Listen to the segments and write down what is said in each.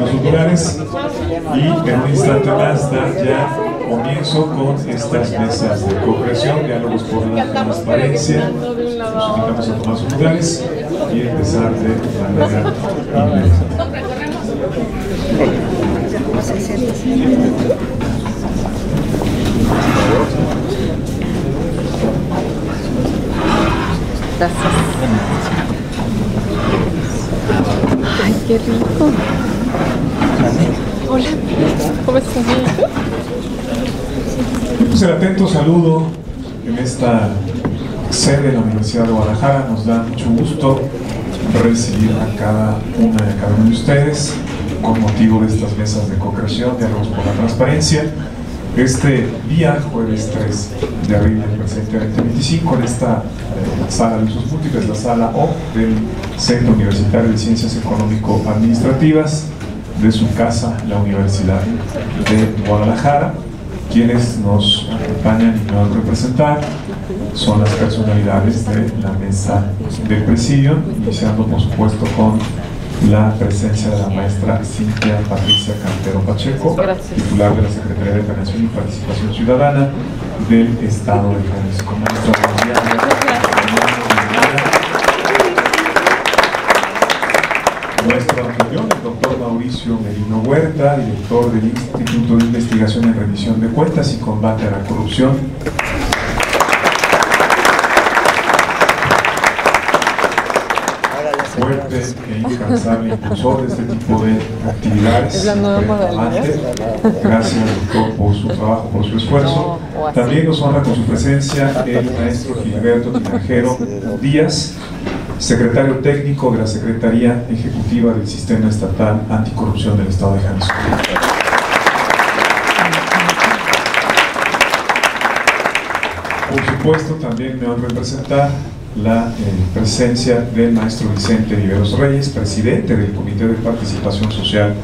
los lugares y en un instante más dar ya comienzo con estas mesas de co-creación, diálogos por la transparencia. Los invitamos a tomar sus lugares y empezar de manera inmediata. Ay, qué rico. Hola, ¿cómo estás? Pues el atento saludo en esta sede de la Universidad de Guadalajara. Nos da mucho gusto recibir a cada uno de ustedes con motivo de estas mesas de co-creación, diálogos por la transparencia. Este día, jueves 3 de abril del presente 2025, en esta sala de usos múltiples, la sala O del Centro Universitario de Ciencias Económico-Administrativas de su casa, la Universidad de Guadalajara. Quienes nos acompañan y nos van a representar son las personalidades de la mesa del presidio, iniciando por supuesto con la presencia de la maestra Cintia Patricia Cantero Pacheco, titular de la Secretaría de Planeación y Participación Ciudadana del Estado de Jalisco. Nuestro anfitrión, el doctor Mauricio Merino Huerta, director del Instituto de Investigación en Rendición de Cuentas y Combate a la Corrupción. Fuerte e incansable impulsor de este tipo de actividades. Es la nueva modalidad. Gracias, doctor, por su trabajo, por su esfuerzo. También nos honra con su presencia el maestro Gilberto Tinajero Díaz, secretario técnico de la Secretaría Ejecutiva del Sistema Estatal Anticorrupción del Estado de Jalisco. Por supuesto, también me honra representar la presencia del maestro Vicente Viveros Reyes, presidente del Comité de Participación Social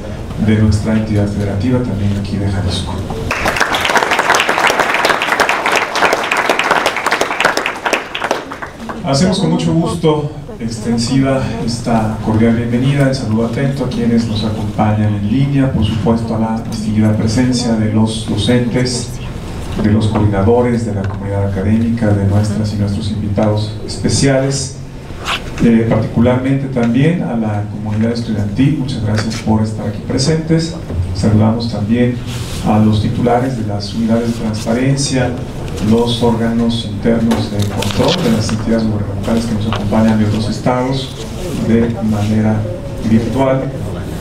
de nuestra entidad federativa, también aquí de Jalisco. Hacemos con mucho gusto extensiva esta cordial bienvenida, el saludo atento a quienes nos acompañan en línea, por supuesto a la distinguida presencia de los docentes, de los coordinadores, de la comunidad académica, de nuestras y nuestros invitados especiales, particularmente también a la comunidad estudiantil. Muchas gracias por estar aquí presentes. Saludamos también a los titulares de las unidades de transparencia, los órganos internos de control de las entidades gubernamentales que nos acompañan de otros estados de manera virtual,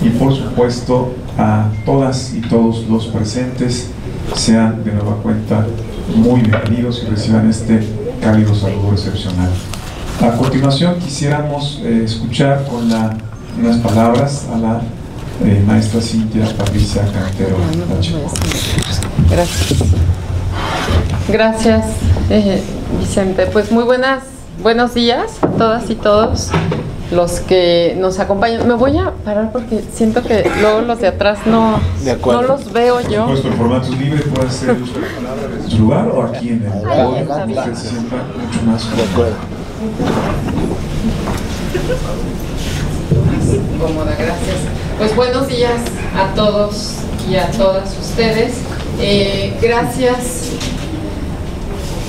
y por supuesto a todas y todos los presentes. Sean de nueva cuenta muy bienvenidos y reciban este cálido saludo excepcional. A continuación quisiéramos escuchar con unas palabras a la maestra Cintia Patricia Cantero Pacheco. Gracias. Gracias, Vicente. Pues muy buenos días a todas y todos los que nos acompañan. Me voy a parar porque siento que luego los de atrás no los veo yo. Por supuesto, el formato es libre, puede ser uso de palabra en su lugar o aquí en el podio, usted se sienta mucho más cómoda. Gracias. Pues buenos días a todos y a todas ustedes. Gracias,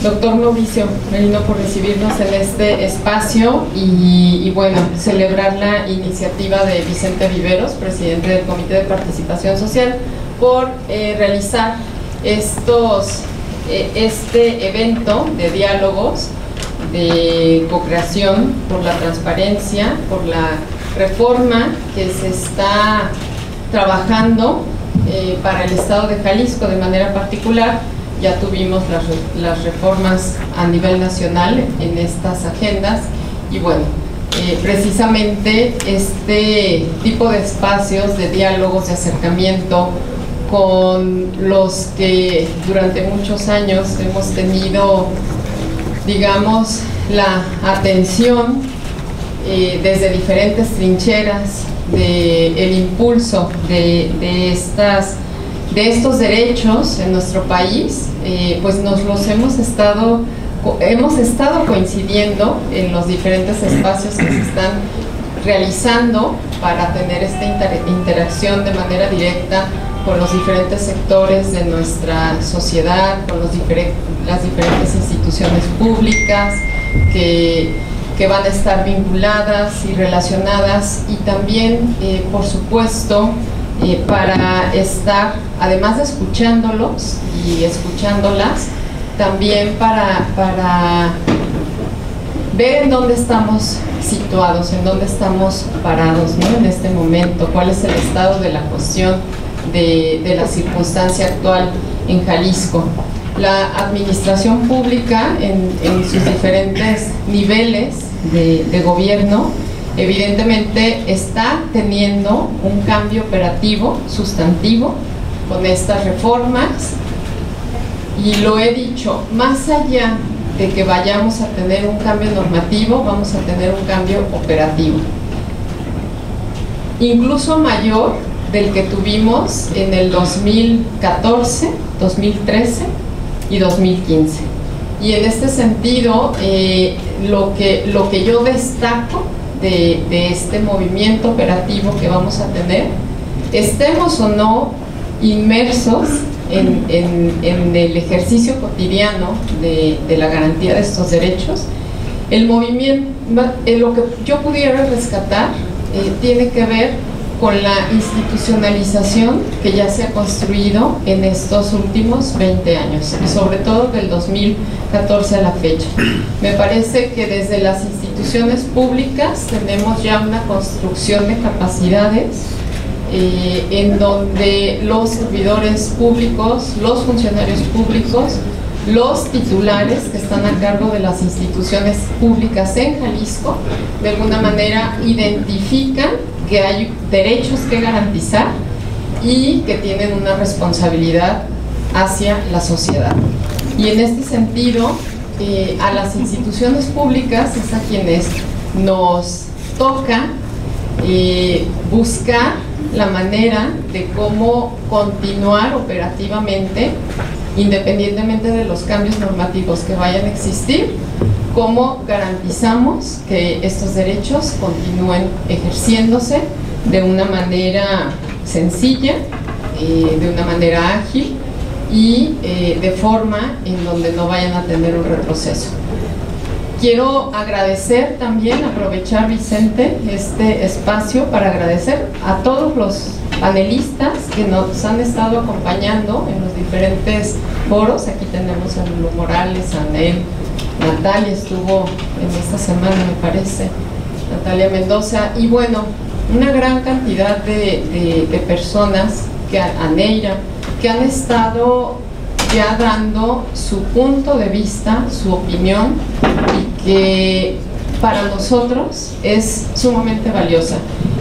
doctor Mauricio Merino, por recibirnos en este espacio y bueno, celebrar la iniciativa de Vicente Viveros, presidente del Comité de Participación Social, por realizar este evento de diálogos, de co-creación por la transparencia, por la reforma que se está trabajando para el Estado de Jalisco de manera particular. Ya tuvimos las reformas a nivel nacional en estas agendas y bueno, precisamente este tipo de espacios de diálogos, de acercamiento con los que durante muchos años hemos tenido, digamos, la atención desde diferentes trincheras del impulso de estos derechos en nuestro país, pues hemos estado coincidiendo en los diferentes espacios que se están realizando para tener esta interacción de manera directa con los diferentes sectores de nuestra sociedad, con las diferentes instituciones públicas que van a estar vinculadas y relacionadas, y también, por supuesto, para estar, además de escuchándolos y escuchándolas, también para ver en dónde estamos situados, en dónde estamos parados, ¿no? En este momento, cuál es el estado de la cuestión de la circunstancia actual en Jalisco. La administración pública en sus diferentes niveles de gobierno evidentemente está teniendo un cambio operativo sustantivo con estas reformas, y lo he dicho, más allá de que vayamos a tener un cambio normativo, vamos a tener un cambio operativo, incluso mayor del que tuvimos en el 2014, 2013 y 2015. Y en este sentido, lo que yo destaco de este movimiento operativo que vamos a tener, estemos o no inmersos en el ejercicio cotidiano de la garantía de estos derechos, el movimiento, lo que yo pudiera rescatar tiene que ver con la institucionalización que ya se ha construido en estos últimos 20 años, y sobre todo del 2014 a la fecha. Me parece que desde las instituciones públicas tenemos ya una construcción de capacidades en donde los servidores públicos, los funcionarios públicos, los titulares que están a cargo de las instituciones públicas en Jalisco, de alguna manera identifican que hay derechos que garantizar y que tienen una responsabilidad hacia la sociedad. Y en este sentido, a las instituciones públicas es a quienes nos toca buscar la manera de cómo continuar operativamente, independientemente de los cambios normativos que vayan a existir, cómo garantizamos que estos derechos continúen ejerciéndose de una manera sencilla, de una manera ágil y de forma en donde no vayan a tener un retroceso. Quiero agradecer también, aprovechar, Vicente, este espacio para agradecer a todos los panelistas que nos han estado acompañando en los diferentes foros. Aquí tenemos a Lulo Morales, a Anel, Natalia estuvo en esta semana, me parece, Natalia Mendoza, y bueno, una gran cantidad de personas, a Neira, que han estado ya dando su punto de vista, su opinión, y que para nosotros es sumamente valiosa.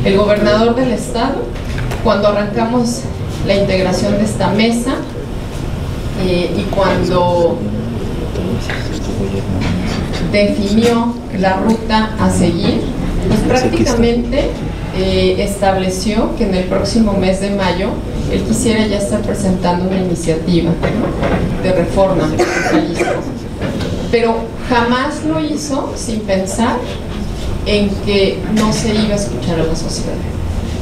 El gobernador del estado, cuando arrancamos la integración de esta mesa y cuando definió la ruta a seguir, pues prácticamente estableció que en el próximo mes de mayo él quisiera ya estar presentando una iniciativa de reforma en Jalisco, pero jamás lo hizo sin pensar en que no se iba a escuchar a la sociedad.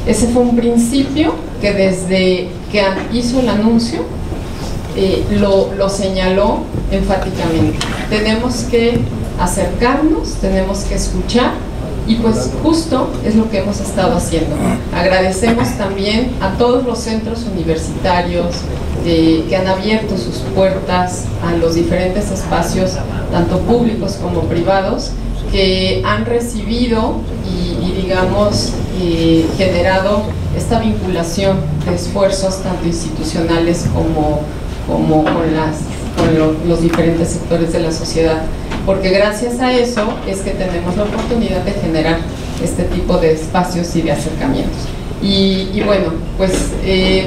Ese fue un principio que desde que hizo el anuncio lo señaló enfáticamente. Tenemos que acercarnos, tenemos que escuchar, y pues justo es lo que hemos estado haciendo. Agradecemos también a todos los centros universitarios que han abierto sus puertas a los diferentes espacios, tanto públicos como privados, que han recibido y digamos, generado esta vinculación de esfuerzos tanto institucionales como con los diferentes sectores de la sociedad, porque gracias a eso es que tenemos la oportunidad de generar este tipo de espacios y de acercamientos. Y bueno, pues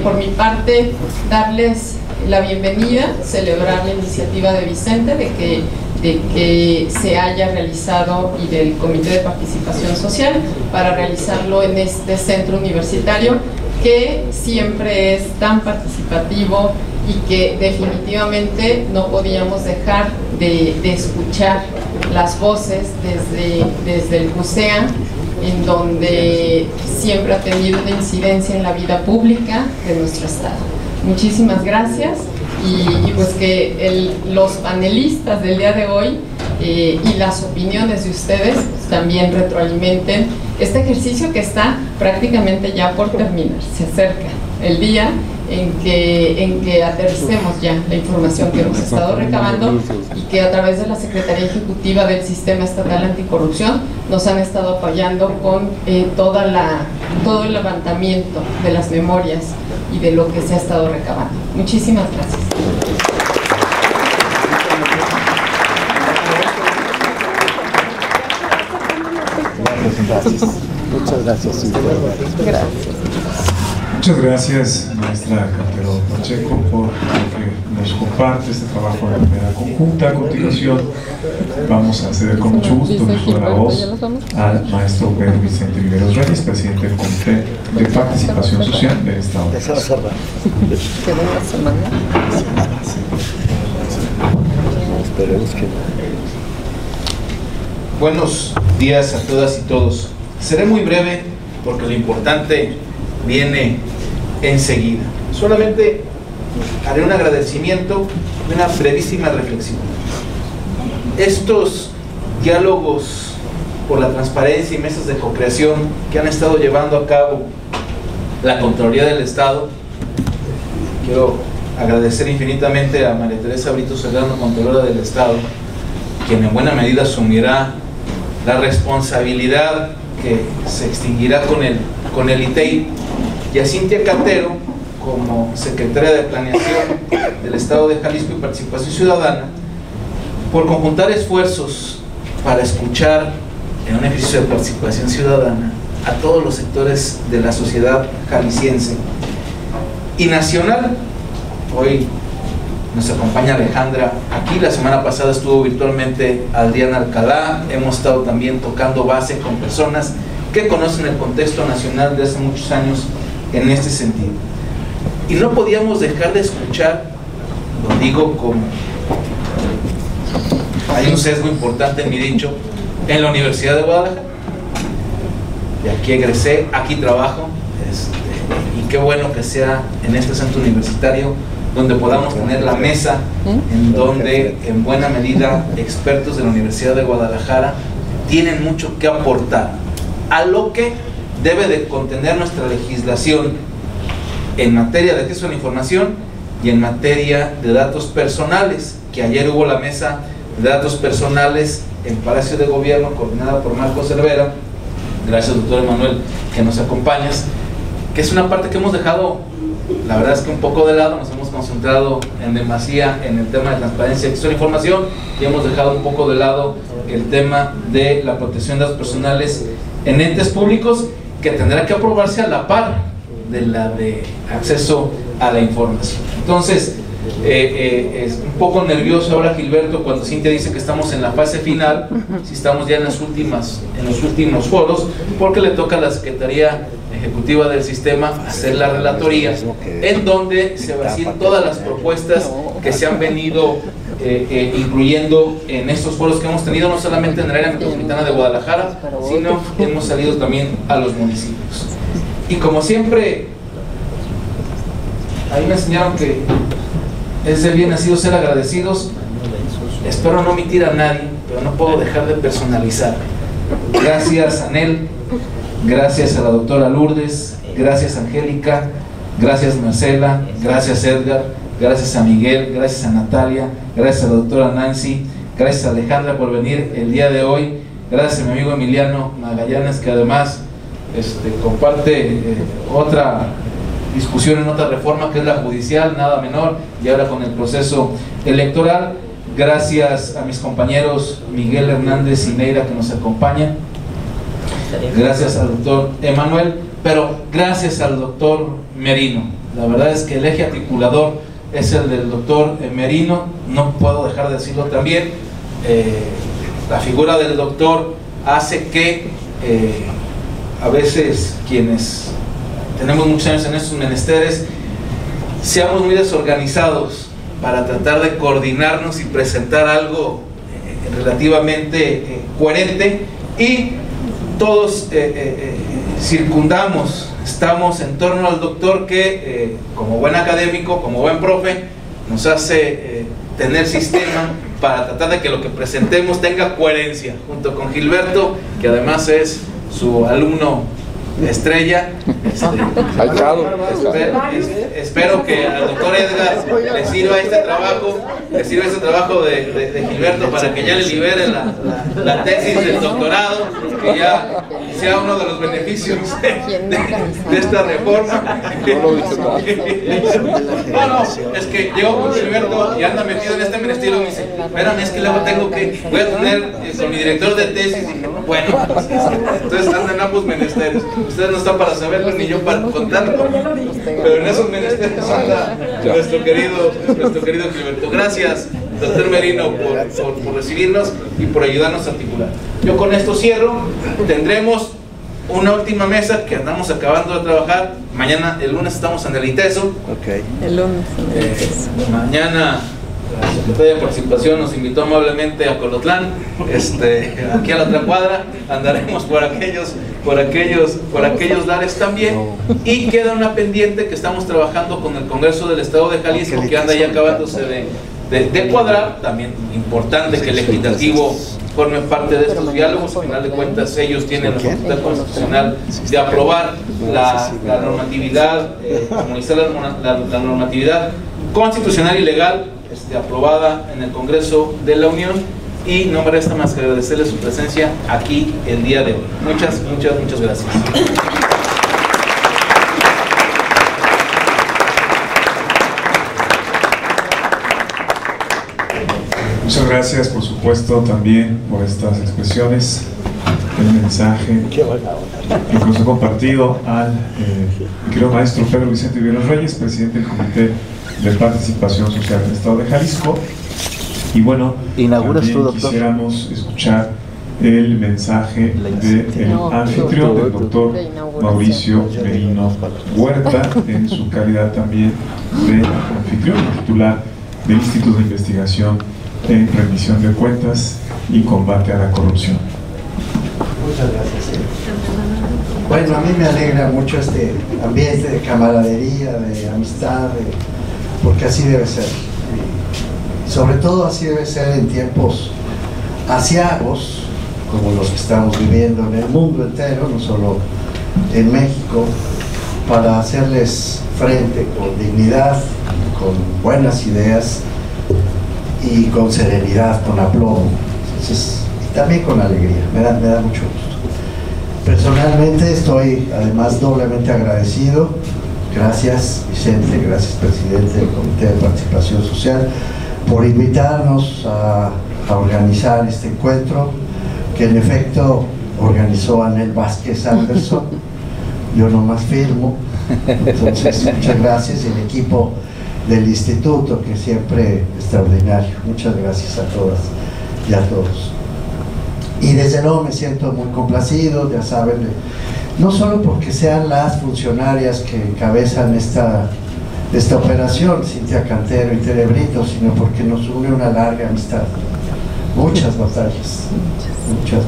por mi parte, darles la bienvenida, celebrar la iniciativa de Vicente de que se haya realizado, y del Comité de Participación Social, para realizarlo en este centro universitario que siempre es tan participativo y que definitivamente no podíamos dejar de escuchar las voces desde el CUSEA en donde siempre ha tenido una incidencia en la vida pública de nuestro estado. Muchísimas gracias y pues que los panelistas del día de hoy y las opiniones de ustedes pues, también retroalimenten este ejercicio que está prácticamente ya por terminar. Se acerca el día en que aterricemos ya la información que hemos estado recabando y que a través de la Secretaría Ejecutiva del Sistema Estatal Anticorrupción nos han estado apoyando con todo el levantamiento de las memorias y de lo que se ha estado recabando. Muchísimas gracias. Muchas gracias. Gracias. Muchas gracias, maestra Cantero Pacheco, por lo que nos comparte este trabajo de manera conjunta. A continuación, vamos a ceder con mucho gusto la voz al maestro Pedro Vicente Viveros Reyes, presidente del Comité de Participación Social de esta organización. Buenos días a todas y todos. Seré muy breve porque lo importante viene enseguida. Solamente haré un agradecimiento y una brevísima reflexión. Estos diálogos por la transparencia y mesas de co-creación que han estado llevando a cabo la Contraloría del Estado, quiero agradecer infinitamente a María Teresa Brito Serrano, Contralora del Estado, quien en buena medida asumirá la responsabilidad que se extinguirá con el ITEI, y a Cintia Cantero como secretaria de Planeación del Estado de Jalisco y Participación Ciudadana, por conjuntar esfuerzos para escuchar en un ejercicio de participación ciudadana a todos los sectores de la sociedad jalisciense y nacional. Hoy nos acompaña Alejandra aquí, la semana pasada estuvo virtualmente Adriana Alcalá, hemos estado también tocando base con personas que conocen el contexto nacional de hace muchos años en este sentido. Y no podíamos dejar de escuchar, lo digo como hay un sesgo importante en mi dicho, en la Universidad de Guadalajara. De aquí egresé, aquí trabajo, y qué bueno que sea en este centro universitario donde podamos tener la mesa en donde en buena medida expertos de la Universidad de Guadalajara tienen mucho que aportar a lo que debe de contener nuestra legislación en materia de acceso a la información y en materia de datos personales, que ayer hubo la mesa de datos personales en Palacio de Gobierno coordinada por Marco Cervera. Gracias, doctor Emanuel, que nos acompañas, que es una parte que hemos dejado, la verdad es que un poco de lado. Nos hemos concentrado en demasía en el tema de transparencia y acceso a la información y hemos dejado un poco de lado el tema de la protección de datos personales en entes públicos, que tendrá que aprobarse a la par de la de acceso a la información. Entonces, es un poco nervioso ahora Gilberto cuando Cintia dice que estamos en la fase final, si estamos ya en los últimos foros, porque le toca a la Secretaría Ejecutiva del Sistema hacer la relatoría, en donde se vacían todas las propuestas que se han venido incluyendo en estos foros que hemos tenido, no solamente en el área metropolitana de Guadalajara, sino que hemos salido también a los municipios. Y como siempre, ahí me enseñaron que es de bien nacido ser agradecidos. Espero no omitir a nadie, pero no puedo dejar de personalizar. Gracias, Anel, gracias a la doctora Lourdes, gracias, Angélica, gracias, Marcela, gracias, Edgar, gracias a Miguel, gracias a Natalia, gracias a la doctora Nancy, gracias a Alejandra por venir el día de hoy, gracias a mi amigo Emiliano Magallanes, que además comparte otra discusión en otra reforma que es la judicial, nada menor, y ahora con el proceso electoral. Gracias a mis compañeros Miguel Hernández y Neira, que nos acompañan, gracias al doctor Emanuel, pero gracias al doctor Merino. La verdad es que el eje articulador es el del doctor Merino, no puedo dejar de decirlo también. La figura del doctor hace que a veces quienes tenemos muchos años en estos menesteres seamos muy desorganizados para tratar de coordinarnos y presentar algo relativamente coherente, y todos circundamos, estamos en torno al doctor que, como buen académico, como buen profe, nos hace tener sistema para tratar de que lo que presentemos tenga coherencia, junto con Gilberto, que además es su alumno estrella. Espero que al doctor Edgar le sirva este trabajo de Gilberto para que ya le libere la tesis del doctorado, que ya sea uno de los beneficios de esta reforma. No, es que llegó con Gilberto y anda metido en este ministerio y me dice, espérame, es que luego voy a tener con mi director de tesis, y dije, bueno, entonces andan en ambos menesteres. Ustedes no están para saberlo ni yo para contarlo, pero en esos menesteres anda nuestro querido Gilberto. Gracias, doctor Merino, por recibirnos y por ayudarnos a articular. Yo con esto cierro. Tendremos una última mesa que andamos acabando de trabajar. Mañana, el lunes, estamos en el ITESO. El lunes. Mañana la Secretaría de Participación nos invitó amablemente a Colotlán, aquí a la otra cuadra. Andaremos por aquellos lares también. Y queda una pendiente que estamos trabajando con el Congreso del Estado de Jalisco, que anda ya acabándose de cuadrar. También importante que el legislativo forme parte de estos diálogos. Al final de cuentas, ellos tienen la facultad constitucional de aprobar la normatividad, armonizar la normatividad constitucional y legal aprobada en el Congreso de la Unión, y no me resta más que agradecerles su presencia aquí el día de hoy. Muchas gracias. Muchas gracias, por supuesto, también por estas expresiones, el mensaje que nos ha compartido al querido maestro Pedro Vicente Vivero Reyes, presidente del Comité de Participación Social del Estado de Jalisco. Y bueno, también quisiéramos escuchar el mensaje del anfitrión, del doctor Mauricio Merino Huerta, en su calidad también de anfitrión titular del Instituto de Investigación en Rendición de Cuentas y Combate a la Corrupción. Muchas gracias. Bueno, a mí me alegra mucho este ambiente de camaradería, de amistad, porque así debe ser. Sobre todo así debe ser en tiempos aciagos, como los que estamos viviendo en el mundo entero, no solo en México, para hacerles frente con dignidad, con buenas ideas y con serenidad, con aplomo. Entonces, y también con alegría, me da mucho gusto. Personalmente estoy además doblemente agradecido. Gracias, Vicente, gracias, presidente del Comité de Participación Social, por invitarnos a organizar este encuentro, que en efecto organizó Anel Vázquez Anderson. Yo nomás firmo. Entonces, muchas gracias, y el equipo del instituto, que siempre extraordinario. Muchas gracias a todas y a todos. Y desde luego me siento muy complacido, ya saben, no solo porque sean las funcionarias que encabezan esta operación, Cintia Cantero y Tere Brito, sino porque nos une una larga amistad. Muchas batallas,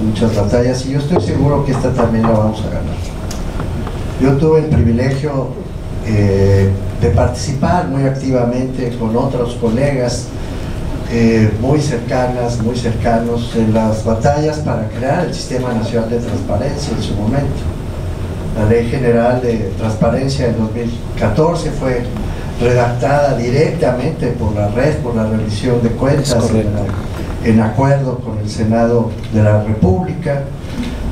muchas batallas, y yo estoy seguro que esta también la vamos a ganar. Yo tuve el privilegio de participar muy activamente con otros colegas muy cercanos en las batallas para crear el Sistema Nacional de Transparencia en su momento. La Ley General de Transparencia en 2014 fue redactada directamente por la Red, por la Rendición de Cuentas, en acuerdo con el Senado de la República.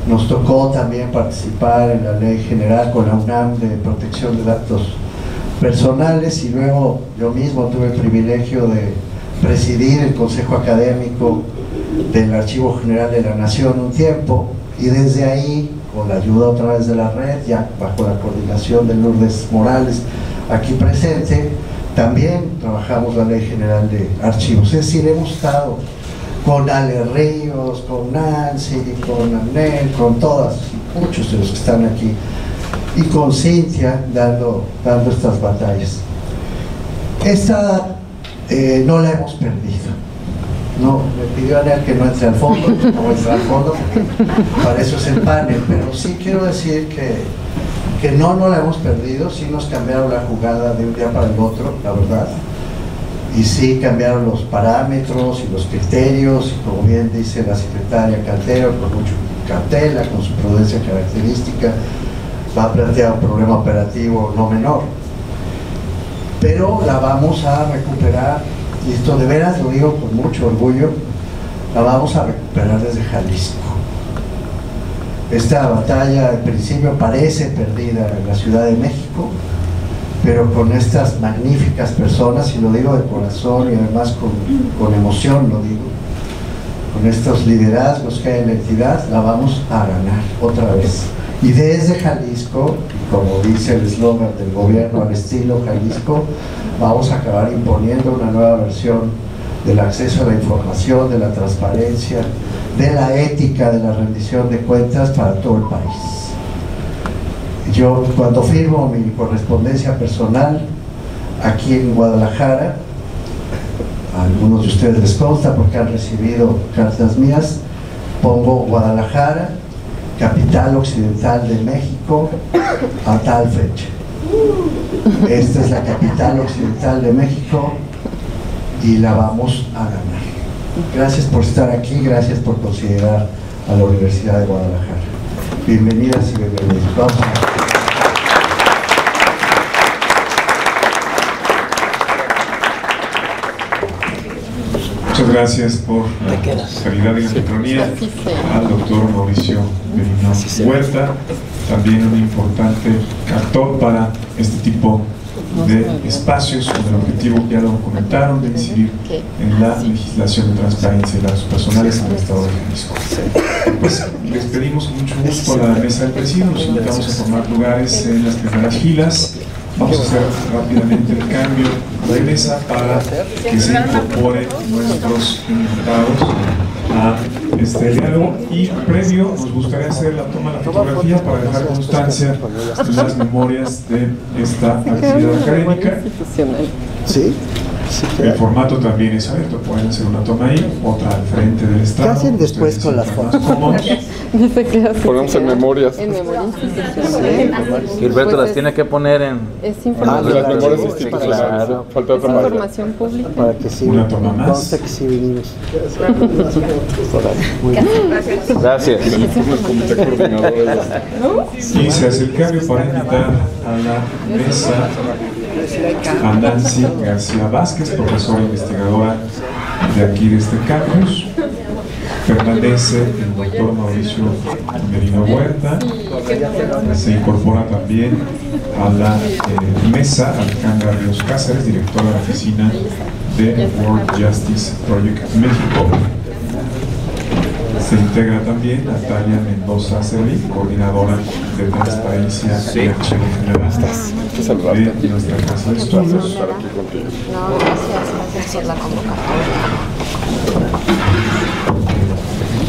Nos tocó también participar en la Ley General con la UNAM de Protección de Datos Personales, y luego yo mismo tuve el privilegio de presidir el Consejo Académico del Archivo General de la Nación un tiempo, y desde ahí, con la ayuda otra vez de la Red, ya bajo la coordinación de Lourdes Morales aquí presente, también trabajamos la Ley General de Archivos. Es decir, hemos estado con Ale Ríos, con Nancy, con Anel, con todas, muchos de los que están aquí, y con Cintia dando estas batallas. Esta no la hemos perdido. No, me pidió Anel que no entre al fondo, no entre al fondo, porque para eso es el panel, pero sí quiero decir que no la hemos perdido, sí nos cambiaron la jugada de un día para el otro, la verdad, y sí cambiaron los parámetros y los criterios, y como bien dice la secretaria Cantero, con mucho cautela, con su prudencia característica, va a plantear un problema operativo no menor, pero la vamos a recuperar, y esto de veras lo digo con mucho orgullo, la vamos a recuperar desde Jalisco. Esta batalla en principio parece perdida en la Ciudad de México, pero con estas magníficas personas, y lo digo de corazón y además con emoción lo digo, con estos liderazgos que hay en la entidad, la vamos a ganar otra vez. Y desde Jalisco, como dice el eslogan del gobierno, al estilo Jalisco, vamos a acabar imponiendo una nueva versión del acceso a la información, de la transparencia, de la ética, de la rendición de cuentas para todo el país. Yo, cuando firmo mi correspondencia personal aquí en Guadalajara, a algunos de ustedes les consta porque han recibido cartas mías, pongo Guadalajara, capital occidental de México, a tal fecha. Esta es la capital occidental de México y la vamos a ganar. Gracias por estar aquí, gracias por considerar a la Universidad de Guadalajara. Bienvenidas y bienvenidos. Vamos a... Muchas gracias por la calidad y la sincronía al doctor Mauricio Merino Huerta, también un importante actor para este tipo de espacios con el objetivo, ya lo comentaron, de incidir en la legislación de transparencia de datos personales en el Estado de Jalisco. Pues les pedimos con mucho gusto a la mesa del presidio, nos invitamos a formar lugares en las primeras filas. Vamos a hacer rápidamente el cambio de mesa para que se incorporen nuestros invitados a este diálogo, y previo nos gustaría hacer la toma de la fotografía para dejar constancia de las memorias de esta actividad académica. ¿Sí? El formato también es abierto, pueden hacer una toma ahí, otra al frente del estrado. ¿Qué hacen después con las fotos? Ponemos en memorias. En memoria institucional. Gilberto las tiene que poner en... Es Las información, memorias institucionales. Claro. Falta es otra más. información pública. Para que sí, Una toma más. consta que sí vinimos. Gracias. El comité coordinador. Y se hace el cambio para invitar a la mesa a Nancy García Vázquez, profesora investigadora de aquí de este campus. Permanece el doctor Mauricio Merino Huerta. Se incorpora también a la mesa Alejandra Ríos Cáceres, directora de la oficina de World Justice Project México. Se integra también Natalia Mendoza Cervi, coordinadora de transparencia y archivo general de nuestra casa de estudios. No, gracias por la convocatoria.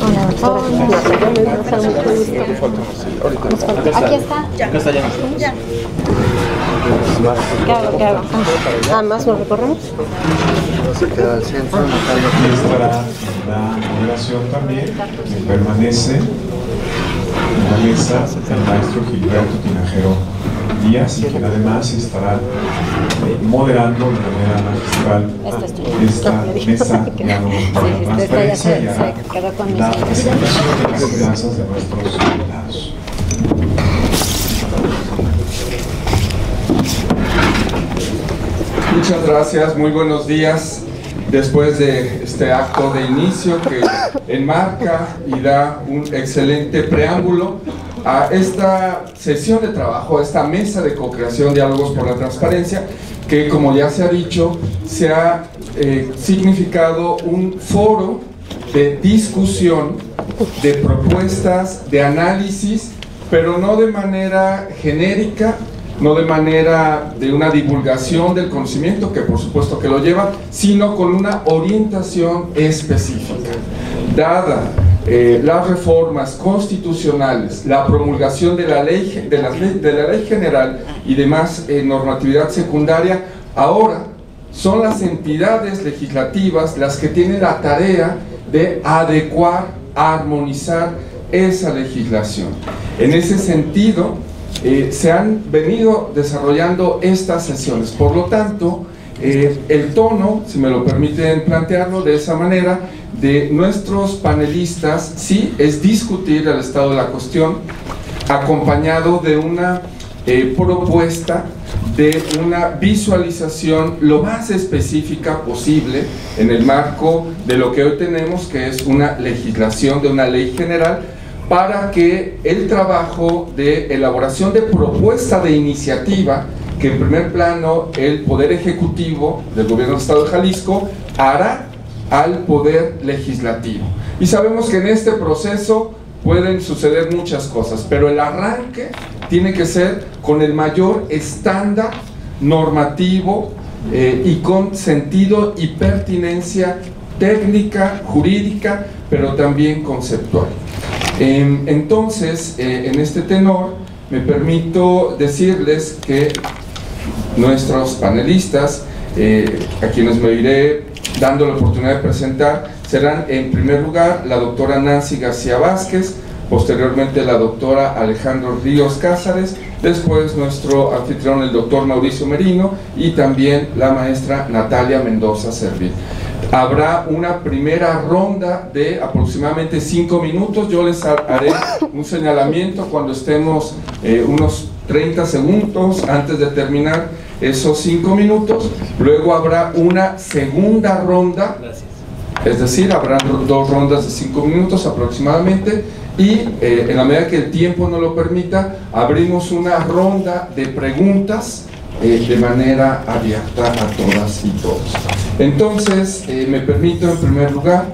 Hola, doctora. Aquí está. Acá está ya. ¿Qué hago? Ah, más nos recorremos. Se queda al centro, Aquí estará la moderación también, que permanece en la mesa el maestro Gilberto Tinajero Díaz, y quien además estará moderando de manera magistral esta mesa diálogos por la transparencia y hará la presentación de las finanzas de nuestros invitados. Muchas gracias, muy buenos días. Después de este acto de inicio que enmarca y da un excelente preámbulo a esta sesión de trabajo, a esta mesa de co-creación Diálogos por la Transparencia, que, como ya se ha dicho, se ha significado un foro de discusión, de propuestas, de análisis, pero no de manera genérica, no de manera de una divulgación del conocimiento, que por supuesto que lo lleva, sino con una orientación específica. Dada las reformas constitucionales, la promulgación de la ley, de la ley general y demás normatividad secundaria, ahora son las entidades legislativas las que tienen la tarea de adecuar, armonizar esa legislación. En ese sentido, se han venido desarrollando estas sesiones. Por lo tanto, el tono, si me lo permiten plantearlo de esa manera, de nuestros panelistas, sí, es discutir el estado de la cuestión, acompañado de una propuesta de una visualización lo más específica posible en el marco de lo que hoy tenemos, que es una legislación de una ley general, para que el trabajo de elaboración de propuesta de iniciativa, que en primer plano el Poder Ejecutivo del Gobierno del Estado de Jalisco hará al Poder Legislativo. Y sabemos que en este proceso pueden suceder muchas cosas, pero el arranque tiene que ser con el mayor estándar normativo y con sentido y pertinencia técnica, jurídica, pero también conceptual. Entonces, en este tenor, me permito decirles que nuestros panelistas, a quienes me iré dando la oportunidad de presentar, serán en primer lugar la doctora Nancy García Vázquez, posteriormente la doctora Alejandra Ríos Cázares, después nuestro anfitrión el doctor Mauricio Merino y también la maestra Natalia Mendoza Servil. Habrá una primera ronda de aproximadamente 5 minutos, yo les haré un señalamiento cuando estemos unos 30 segundos antes de terminar esos 5 minutos, luego habrá una segunda ronda, es decir, habrán 2 rondas de 5 minutos aproximadamente, y en la medida que el tiempo nos lo permita, abrimos una ronda de preguntas de manera abierta a todas y todos. Entonces, me permito en primer lugar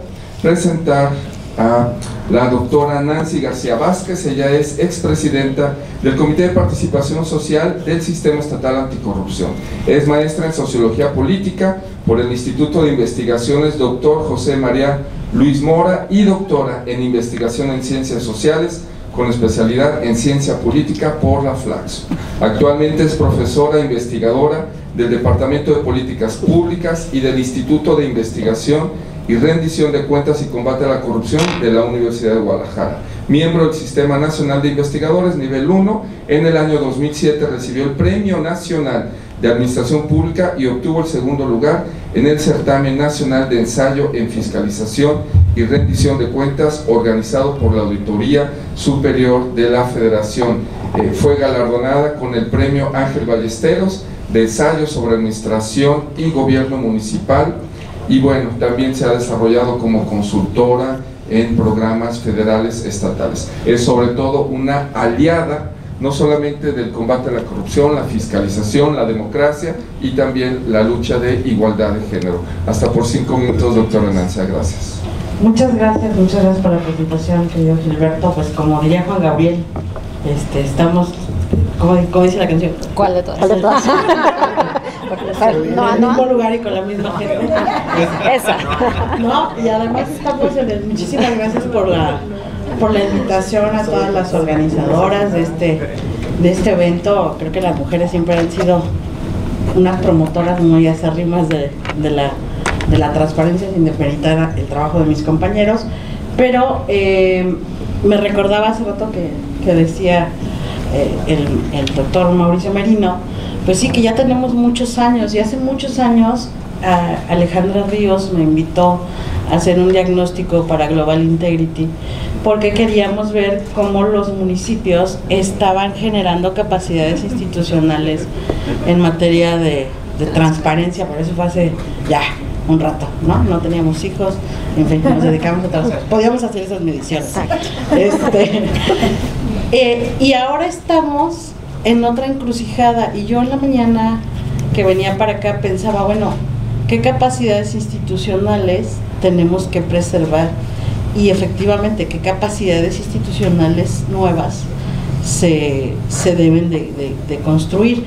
presentar a la doctora Nancy García Vázquez. Ella es expresidenta del Comité de Participación Social del Sistema Estatal Anticorrupción. Es maestra en Sociología Política por el Instituto de Investigaciones Dr. José María Luis Mora y doctora en Investigación en Ciencias Sociales con especialidad en Ciencia Política por la Flaxo. Actualmente es profesora e investigadora del Departamento de Políticas Públicas y del Instituto de Investigación y Rendición de Cuentas y Combate a la Corrupción de la Universidad de Guadalajara. Miembro del Sistema Nacional de Investigadores Nivel 1, en el año 2007 recibió el Premio Nacional de Administración Pública y obtuvo el segundo lugar en el Certamen Nacional de Ensayo en Fiscalización y Rendición de Cuentas organizado por la Auditoría Superior de la Federación. Fue galardonada con el Premio Ángel Ballesteros de Ensayo sobre Administración y Gobierno Municipal, y bueno, también se ha desarrollado como consultora en programas federales estatales. Es sobre todo una aliada no solamente del combate a la corrupción, la fiscalización, la democracia y también la lucha de igualdad de género. Hasta por 5 minutos, doctora Nancy, gracias. Muchas gracias por la presentación, querido Gilberto. Pues como diría Juan Gabriel, estamos, como dice la canción. ¿Cuál de todas? ¿Cuál de todas? En el mismo lugar y con la misma gente. Esa. No, y además estamos en el, muchísimas gracias por la invitación a todas las organizadoras de este evento. Creo que las mujeres siempre han sido unas promotoras muy acérrimas de la transparencia, sin demeritar el trabajo de mis compañeros, pero me recordaba hace rato que decía el doctor Mauricio Merino, pues sí, que ya tenemos muchos años, y hace muchos años Alejandra Ríos me invitó a hacer un diagnóstico para Global Integrity, porque queríamos ver cómo los municipios estaban generando capacidades institucionales en materia de transparencia. Por eso fue hace ya un rato, no teníamos hijos, en fin, nos dedicamos a otras cosas, podíamos hacer esas mediciones. Y ahora estamos en otra encrucijada, y yo en la mañana que venía para acá pensaba, bueno, ¿qué capacidades institucionales tenemos que preservar? Y efectivamente, ¿qué capacidades institucionales nuevas se deben de construir?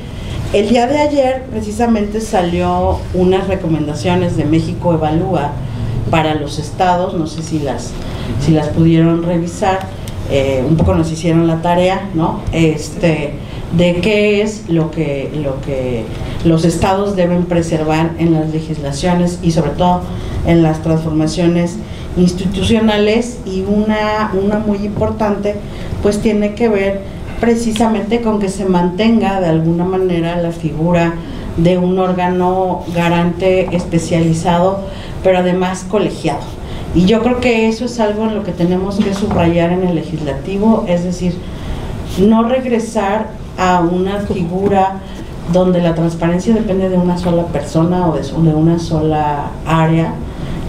El día de ayer precisamente salió unas recomendaciones de México Evalúa para los estados, no sé si las pudieron revisar, un poco nos hicieron la tarea, ¿no? de qué es lo que los estados deben preservar en las legislaciones y sobre todo en las transformaciones institucionales, y una muy importante pues tiene que ver precisamente con que se mantenga de alguna manera la figura de un órgano garante especializado, pero además colegiado. Y yo creo que eso es algo en lo que tenemos que subrayar en el legislativo, es decir, no regresar a una figura donde la transparencia depende de una sola persona o de una sola área,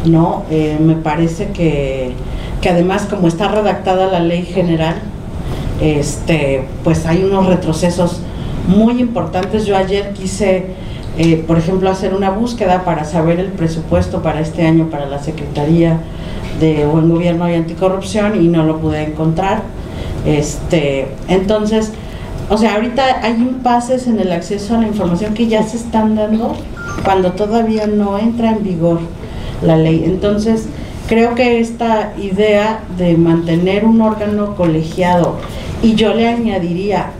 ¿no? Me parece que además, como está redactada la ley general, pues hay unos retrocesos muy importantes. Yo ayer quise, por ejemplo, hacer una búsqueda para saber el presupuesto para este año para la Secretaría de Buen Gobierno y Anticorrupción y no lo pude encontrar. Entonces, o sea, ahorita hay impases en el acceso a la información que ya se están dando cuando todavía no entra en vigor la ley. Entonces, creo que esta idea de mantener un órgano colegiado, y yo le añadiría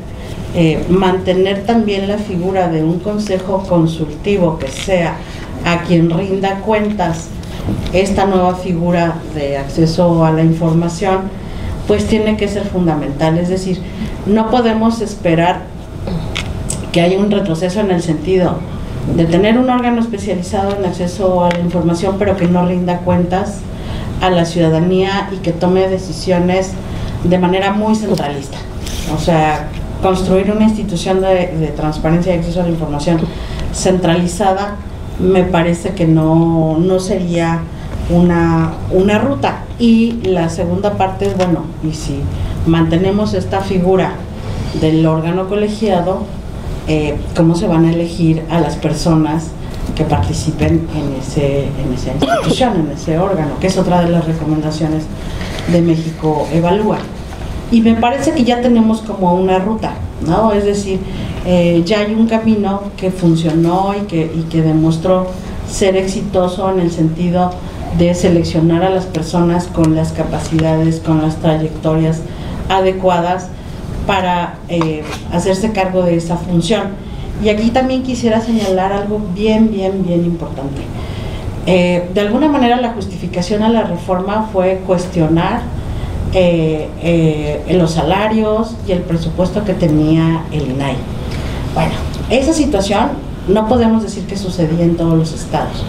mantener también la figura de un consejo consultivo que sea a quien rinda cuentas esta nueva figura de acceso a la información, pues tiene que ser fundamental. Es decir, no podemos esperar que haya un retroceso en el sentido de tener un órgano especializado en acceso a la información, pero que no rinda cuentas a la ciudadanía y que tome decisiones de manera muy centralista. O sea, construir una institución de transparencia y acceso a la información centralizada me parece que no sería una ruta. Y la segunda parte es, bueno, y si mantenemos esta figura del órgano colegiado, ¿cómo se van a elegir a las personas que participen en esa institución, en ese órgano? Que es otra de las recomendaciones de México Evalúa. Y me parece que ya tenemos como una ruta, ¿no? Es decir, ya hay un camino que funcionó y que demostró ser exitoso en el sentido de seleccionar a las personas con las capacidades, con las trayectorias adecuadas para hacerse cargo de esa función. Y aquí también quisiera señalar algo bien importante. De alguna manera la justificación a la reforma fue cuestionar los salarios y el presupuesto que tenía el INAI. Bueno, esa situación no podemos decir que sucedía en todos los estados.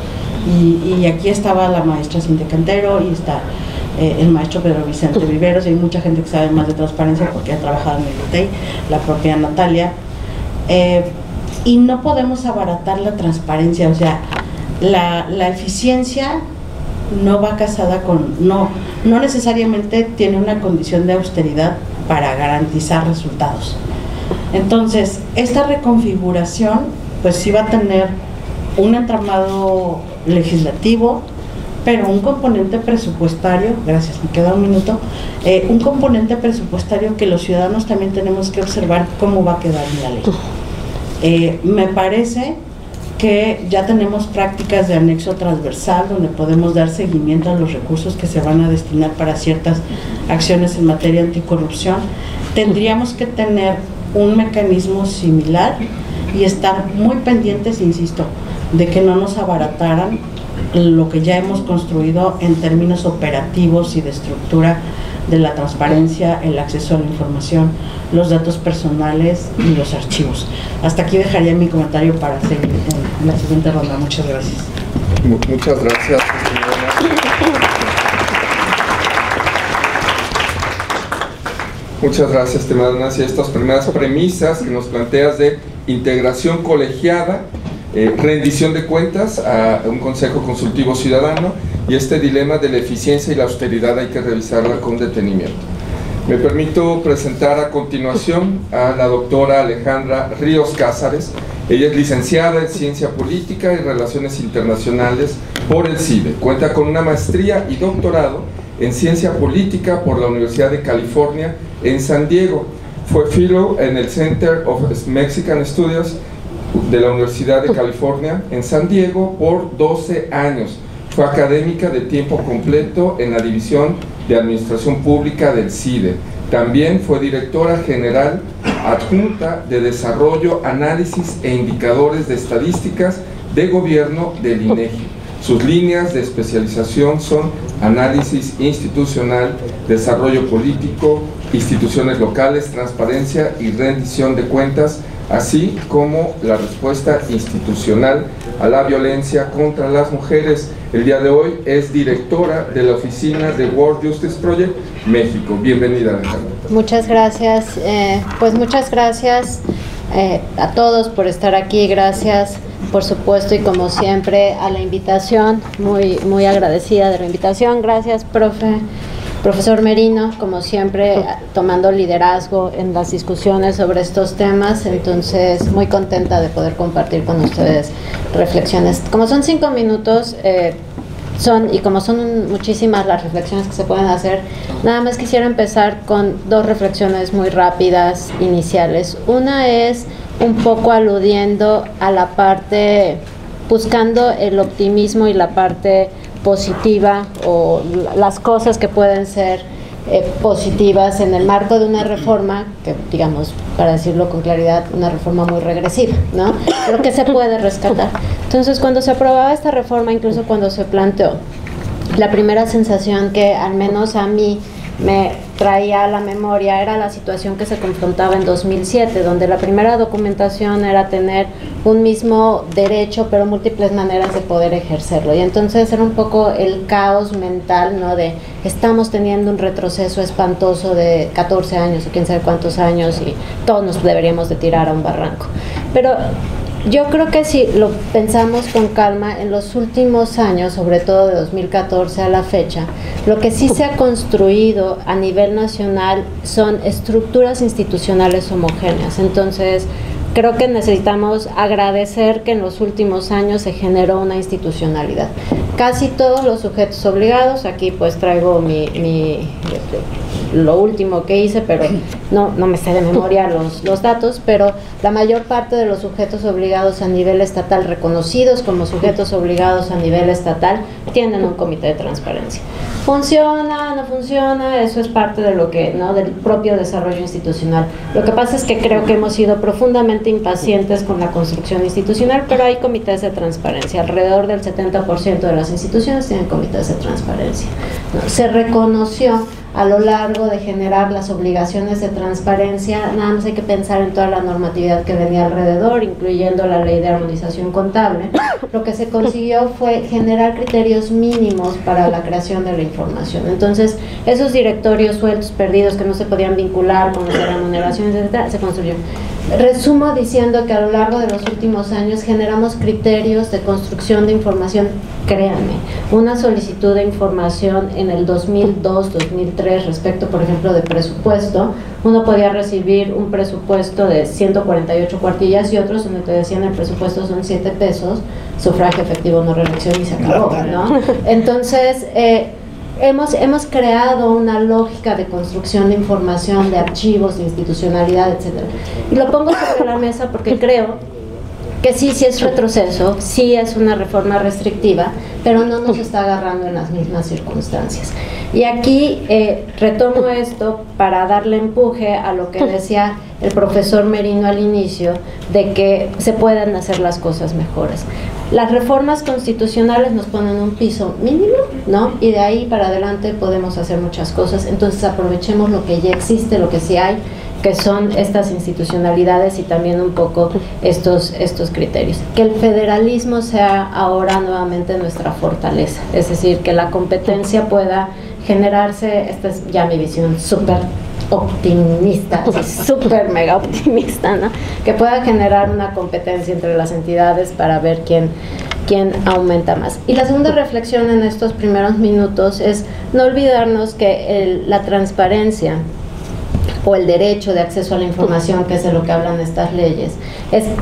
Y aquí estaba la maestra Cintia Cantero y está el maestro Pedro Vicente Viveros, y hay mucha gente que sabe más de transparencia porque ha trabajado en el ITEI, la propia Natalia. Y no podemos abaratar la transparencia, o sea, la eficiencia no va casada con, no necesariamente tiene una condición de austeridad para garantizar resultados. Entonces, esta reconfiguración pues sí va a tener un entramado legislativo, pero un componente presupuestario, gracias, me queda un minuto, un componente presupuestario que los ciudadanos también tenemos que observar cómo va a quedar en la ley. Me parece que ya tenemos prácticas de anexo transversal donde podemos dar seguimiento a los recursos que se van a destinar para ciertas acciones en materia anticorrupción. Tendríamos que tener un mecanismo similar y estar muy pendientes, insisto, de que no nos abarataran lo que ya hemos construido en términos operativos y de estructura de la transparencia, el acceso a la información, los datos personales y los archivos. Hasta aquí dejaría mi comentario para seguir en la siguiente ronda. Muchas gracias. Muchas gracias. Muchas gracias, estimada Nancy. Estas primeras premisas que nos planteas de integración colegiada, rendición de cuentas a un consejo consultivo ciudadano y este dilema de la eficiencia y la austeridad hay que revisarla con detenimiento. Me permito presentar a continuación a la doctora Alejandra Ríos Cázares. Ella es licenciada en Ciencia Política y Relaciones Internacionales por el CIDE. Cuenta con una maestría y doctorado en Ciencia Política por la Universidad de California en San Diego. Fue fellow en el Center of Mexican Studies de la Universidad de California en San Diego por 12 años. Fue académica de tiempo completo en la División de Administración Pública del CIDE. También fue directora general adjunta de Desarrollo, Análisis e Indicadores de Estadísticas de Gobierno del INEGI. Sus líneas de especialización son análisis institucional, desarrollo político, instituciones locales, transparencia y rendición de cuentas, así como la respuesta institucional a la violencia contra las mujeres. El día de hoy es directora de la oficina de World Justice Project México. Bienvenida, Alejandra. Muchas gracias. Pues muchas gracias a todos por estar aquí. Gracias, por supuesto, y como siempre, a la invitación. Muy agradecida de la invitación. Gracias, profesor Merino, como siempre, tomando liderazgo en las discusiones sobre estos temas. Entonces, muy contenta de poder compartir con ustedes reflexiones. Como son 5 minutos, como son muchísimas las reflexiones que se pueden hacer, nada más quisiera empezar con 2 reflexiones muy rápidas iniciales. Una es un poco aludiendo a la parte, buscando el optimismo y la parte positiva o las cosas que pueden ser positivas en el marco de una reforma que, digamos, para decirlo con claridad, una reforma muy regresiva, ¿no? Pero que se puede rescatar. Entonces, cuando se aprobaba esta reforma, incluso cuando se planteó, la primera sensación que al menos a mí me traía a la memoria era la situación que se confrontaba en 2007, donde la primera documentación era tener un mismo derecho, pero múltiples maneras de poder ejercerlo. Y entonces era un poco el caos mental, ¿no? De estamos teniendo un retroceso espantoso de 14 años o quién sabe cuántos años y todos nos deberíamos de tirar a un barranco. Pero yo creo que si lo pensamos con calma, en los últimos años, sobre todo de 2014 a la fecha, lo que sí se ha construido a nivel nacional son estructuras institucionales homogéneas. Entonces, creo que necesitamos agradecer que en los últimos años se generó una institucionalidad. Casi todos los sujetos obligados, aquí pues traigo lo último que hice, pero no me sé de memoria los datos, pero la mayor parte de los sujetos obligados a nivel estatal, reconocidos como sujetos obligados a nivel estatal, tienen un comité de transparencia. ¿Funciona? ¿No funciona? Eso es parte de lo que, ¿no?, del propio desarrollo institucional. Lo que pasa es que creo que hemos sido profundamente impacientes con la construcción institucional, pero hay comités de transparencia. Alrededor del 70% de las instituciones tienen comités de transparencia, ¿no? Se reconoció a lo largo de generar las obligaciones de transparencia, nada más hay que pensar en toda la normatividad que venía alrededor, incluyendo la ley de armonización contable. Lo que se consiguió fue generar criterios mínimos para la creación de la información. Entonces, esos directorios sueltos, perdidos, que no se podían vincular con las remuneraciones, etcétera, se construyeron. Resumo diciendo que a lo largo de los últimos años generamos criterios de construcción de información. Créanme, una solicitud de información en el 2002, 2003 respecto, por ejemplo, de presupuesto, uno podía recibir un presupuesto de 148 cuartillas y otros donde te decían el presupuesto son 7 pesos, sufragio efectivo, no reelección y se acabó, ¿no? Entonces, hemos creado una lógica de construcción de información, de archivos, de institucionalidad, etcétera. Y lo pongo sobre la mesa porque creo que sí es retroceso, sí es una reforma restrictiva, pero no nos está agarrando en las mismas circunstancias. Y aquí retomo esto para darle empuje a lo que decía el profesor Merino al inicio, de que se pueden hacer las cosas mejores. Las reformas constitucionales nos ponen un piso mínimo, ¿no? Y de ahí para adelante podemos hacer muchas cosas. Entonces aprovechemos lo que ya existe, lo que sí hay, que son estas institucionalidades y también un poco estos criterios. Que el federalismo sea ahora nuevamente nuestra fortaleza, es decir, que la competencia pueda generarse, esta es ya mi visión súper optimista, súper mega optimista, ¿no? Que pueda generar una competencia entre las entidades para ver quién aumenta más. Y la segunda reflexión en estos primeros minutos es no olvidarnos que la transparencia o el derecho de acceso a la información, que es de lo que hablan estas leyes,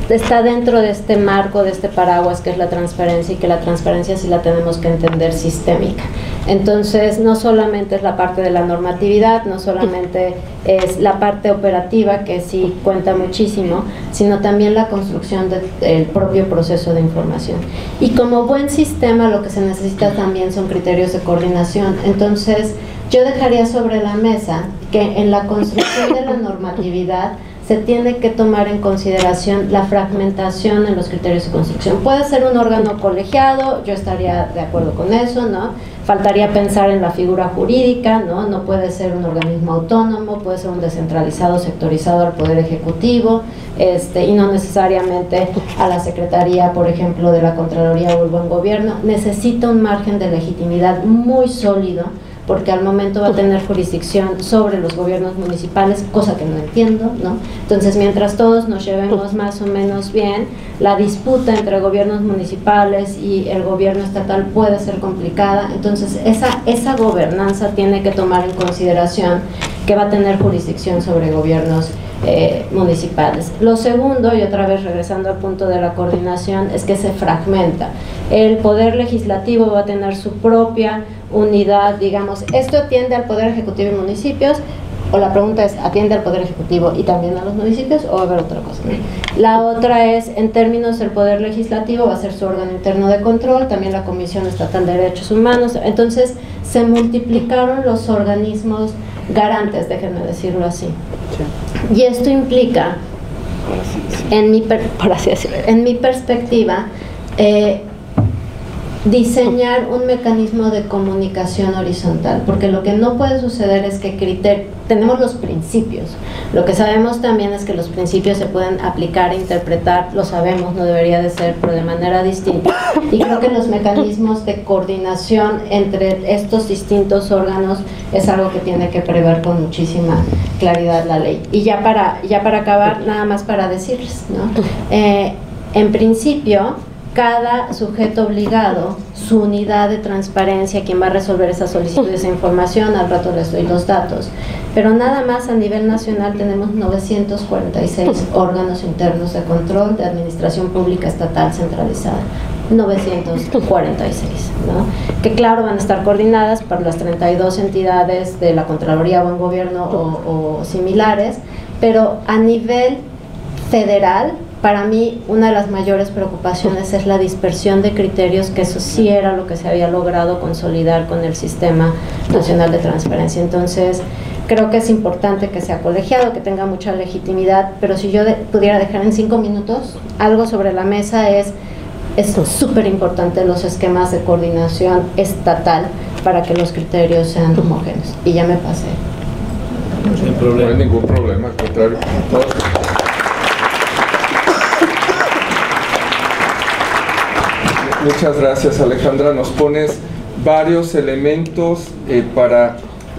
está dentro de este marco, de este paraguas que es la transparencia, y que la transparencia sí la tenemos que entender sistémica. Entonces, no solamente es la parte de la normatividad, no solamente es la parte operativa, que sí cuenta muchísimo, sino también la construcción del propio proceso de información. Y como buen sistema, lo que se necesita también son criterios de coordinación. Entonces, Yo dejaría sobre la mesa que en la construcción de la normatividad se tiene que tomar en consideración la fragmentación en los criterios de construcción. Puede ser un órgano colegiado, yo estaría de acuerdo con eso, ¿no? Faltaría pensar en la figura jurídica, ¿no? No puede ser un organismo autónomo, puede ser un descentralizado, sectorizado al Poder Ejecutivo, y no necesariamente a la Secretaría, por ejemplo, de la Contraloría o el Buen Gobierno. Necesita un margen de legitimidad muy sólido, porque al momento va a tener jurisdicción sobre los gobiernos municipales, cosa que no entiendo, ¿no? Entonces, mientras todos nos llevemos más o menos bien, la disputa entre gobiernos municipales y el gobierno estatal puede ser complicada. Entonces, esa gobernanza tiene que tomar en consideración que va a tener jurisdicción sobre gobiernos municipales. Lo segundo, y otra vez regresando al punto de la coordinación, es que se fragmenta. El Poder Legislativo va a tener su propia unidad, digamos, esto atiende al Poder Ejecutivo y municipios, o la pregunta es, ¿atiende al Poder Ejecutivo y también a los municipios, o va a haber otra cosa? La otra es, en términos del Poder Legislativo, va a ser su órgano interno de control, también la Comisión Estatal de Derechos Humanos. Entonces, se multiplicaron los organismos garantes, déjenme decirlo así. Y esto implica, en mi perspectiva, diseñar un mecanismo de comunicación horizontal, porque lo que no puede suceder es que tenemos los principios. Lo que sabemos también es que los principios se pueden aplicar e interpretar, lo sabemos, no debería de ser, pero de manera distinta. Y creo que los mecanismos de coordinación entre estos distintos órganos es algo que tiene que prever con muchísima claridad la ley. Y ya para acabar, nada más para decirles, ¿no? En principio, cada sujeto obligado, su unidad de transparencia, quien va a resolver esa solicitud de esa información, al rato les doy los datos, pero nada más a nivel nacional tenemos 946 órganos internos de control de administración pública estatal centralizada, 946, ¿no? Que claro van a estar coordinadas por las 32 entidades de la Contraloría, Buen Gobierno o similares, pero a nivel federal, para mí, una de las mayores preocupaciones es la dispersión de criterios, que eso sí era lo que se había logrado consolidar con el Sistema Nacional de Transparencia. Entonces, creo que es importante que sea colegiado, que tenga mucha legitimidad, pero si yo pudiera dejar en 5 minutos algo sobre la mesa es súper importante los esquemas de coordinación estatal para que los criterios sean homogéneos. Y ya me pasé. No hay ningún problema, al contrario. Muchas gracias, Alejandra. Nos pones varios elementos para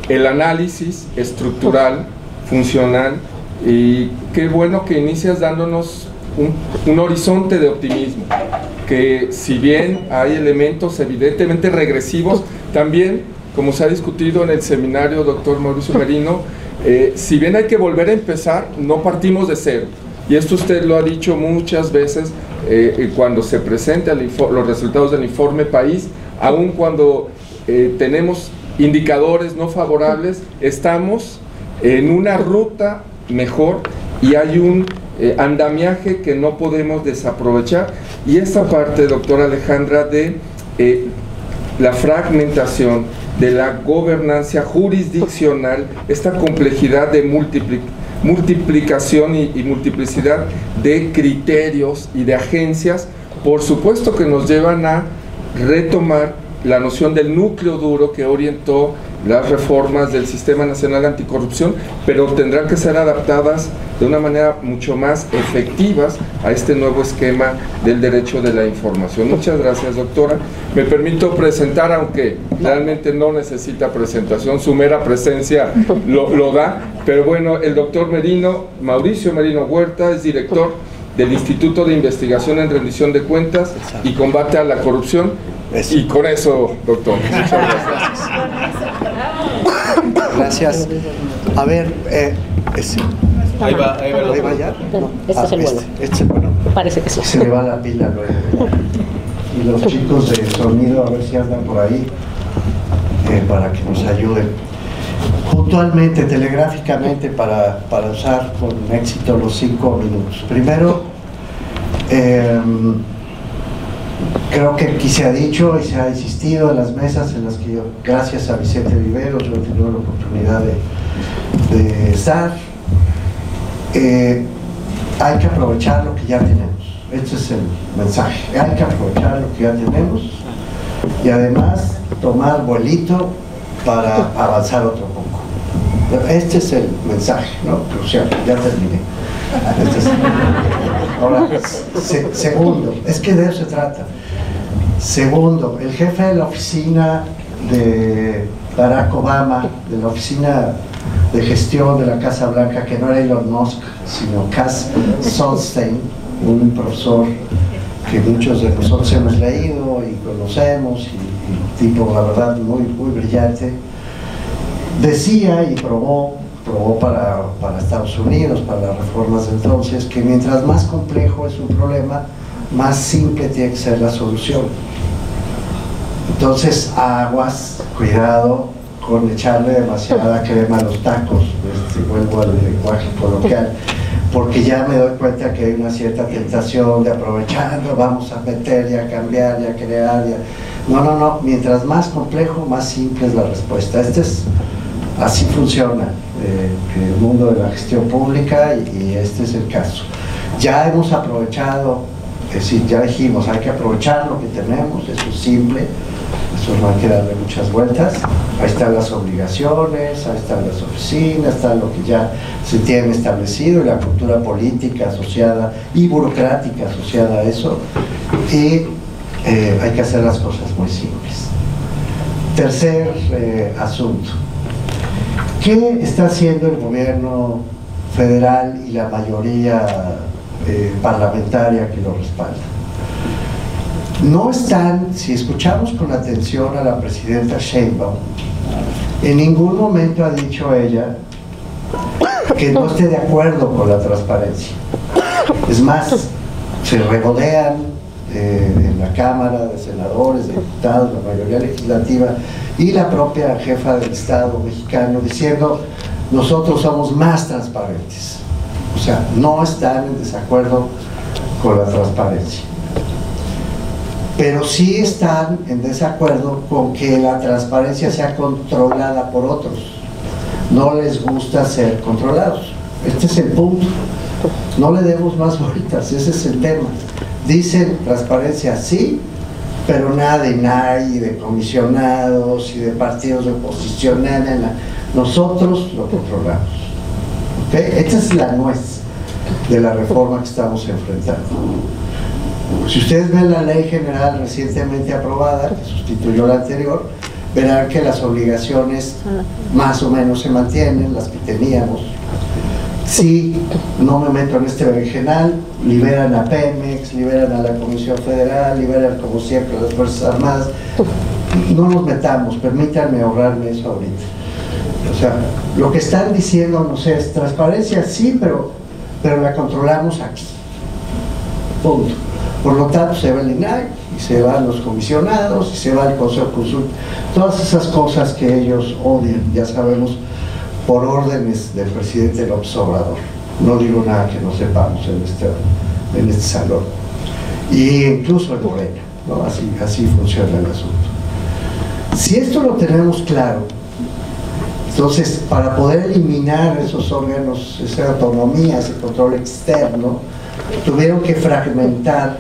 el análisis estructural, funcional, y qué bueno que inicias dándonos un horizonte de optimismo, que si bien hay elementos evidentemente regresivos, también, como se ha discutido en el seminario, doctor Mauricio Merino, si bien hay que volver a empezar, no partimos de cero. Y esto usted lo ha dicho muchas veces cuando se presentan los resultados del informe país, aun cuando tenemos indicadores no favorables, estamos en una ruta mejor y hay un andamiaje que no podemos desaprovechar. Y esta parte, doctora Alejandra, de la fragmentación, de la gobernanza jurisdiccional, esta complejidad de multiplicación y multiplicidad de criterios y de agencias, por supuesto que nos llevan a retomar la noción del núcleo duro que orientó las reformas del Sistema Nacional Anticorrupción, pero tendrán que ser adaptadas de una manera mucho más efectivas a este nuevo esquema del derecho de la información. Muchas gracias, doctora. Me permito presentar, aunque realmente no necesita presentación, su mera presencia lo da, pero bueno, el doctor Merino, Mauricio Merino Huerta, es director del Instituto de Investigación en Rendición de Cuentas y Combate a la Corrupción. Y con eso, doctor, muchas gracias. Gracias. A ver, ahí va ya. No. Este es el bueno. Este es el bueno. Parece que sí. Se le va la pila luego. Y los chicos de sonido, a ver si andan por ahí, para que nos ayuden. Puntualmente, telegráficamente, para usar con éxito los 5 minutos. Primero, Creo que aquí se ha dicho y se ha insistido en las mesas en las que yo, gracias a Vicente Vivero, yo he tenido la oportunidad de estar. Hay que aprovechar lo que ya tenemos. Este es el mensaje. Hay que aprovechar lo que ya tenemos y además tomar vuelito para avanzar otro poco. Este es el mensaje, ¿no? Crucial. Ya terminé. Ahora, segundo, es que de eso se trata. Segundo, el jefe de la oficina de Barack Obama, de la oficina de gestión de la Casa Blanca, que no era Elon Musk, sino Cass Sunstein, un profesor que muchos de nosotros hemos leído y conocemos, y tipo, la verdad, muy brillante, decía y probó para Estados Unidos, para las reformas de entonces, que mientras más complejo es un problema, más simple tiene que ser la solución. Entonces, aguas, cuidado con echarle demasiada crema a los tacos, vuelvo al lenguaje coloquial, porque ya me doy cuenta que hay una cierta tentación de aprovechando, vamos a meter y a cambiar y a crear. No, mientras más complejo, más simple es la respuesta. Así funciona el mundo de la gestión pública y este es el caso. Ya hemos aprovechado, es decir, ya dijimos, hay que aprovechar lo que tenemos, eso es simple, eso no hay que darle muchas vueltas. Ahí están las obligaciones, ahí están las oficinas, está lo que ya se tiene establecido y la cultura política asociada y burocrática asociada a eso, y hay que hacer las cosas muy simples. Tercer asunto. ¿Qué está haciendo el gobierno federal y la mayoría parlamentaria que lo respalda? No están, si escuchamos con atención a la presidenta Sheinbaum, en ningún momento ha dicho ella que no esté de acuerdo con la transparencia. Es más, se regodean en la Cámara de Senadores, de Diputados, la mayoría legislativa y la propia jefa del Estado mexicano diciendo: nosotros somos más transparentes. O sea, no están en desacuerdo con la transparencia, pero sí están en desacuerdo con que la transparencia sea controlada por otros. No les gusta ser controlados. Este es el punto. No le demos más vueltas, ese es el tema. Dicen transparencia sí, pero nada de INAI, de comisionados y de partidos de oposición, nada. Nosotros lo controlamos. ¿Okay? Esta es la nuez de la reforma que estamos enfrentando. Si ustedes ven la ley general recientemente aprobada, que sustituyó la anterior, verán que las obligaciones más o menos se mantienen, las que teníamos. Si no me meto en este berenjenal, liberan a Pemex, liberan a la Comisión Federal, liberan como siempre a las Fuerzas Armadas. No nos metamos, permítanme ahorrarme eso ahorita. O sea, lo que están diciendo, no sé, es transparencia sí, pero la controlamos aquí. Punto. Por lo tanto, se va el INAI, y se van los comisionados, y se va el Consejo Consultivo. Todas esas cosas que ellos odian, ya sabemos, por órdenes del presidente López Obrador. No digo nada que no sepamos en este salón. Y incluso en Morena, ¿no? Así funciona el asunto. Si esto lo tenemos claro, entonces, para poder eliminar esos órganos, esa autonomía, ese control externo, tuvieron que fragmentar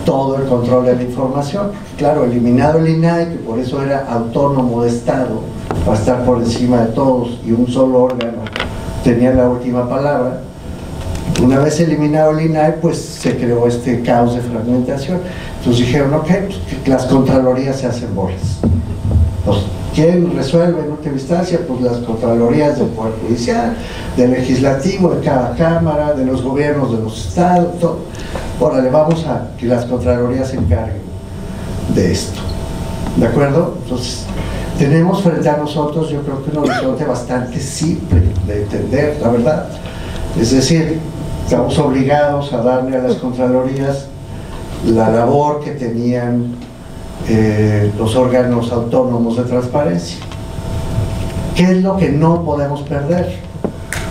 todo el control de la información. Claro, eliminado el INAI, que por eso era autónomo de Estado, para estar por encima de todos, y un solo órgano tenía la última palabra. Una vez eliminado el INAI, pues se creó este caos de fragmentación. Entonces dijeron, ok, pues que las contralorías se hacen bolas. Entonces, ¿quién resuelve en última instancia? Pues las contralorías del Poder Judicial, del Legislativo, de cada Cámara, de los gobiernos de los estados, todo. Órale, vamos a que las contralorías se encarguen de esto. ¿De acuerdo? Entonces, tenemos frente a nosotros, yo creo que un horizonte bastante simple de entender, la verdad. Es decir, estamos obligados a darle a las contralorías la labor que tenían los órganos autónomos de transparencia. ¿Qué es lo que no podemos perder?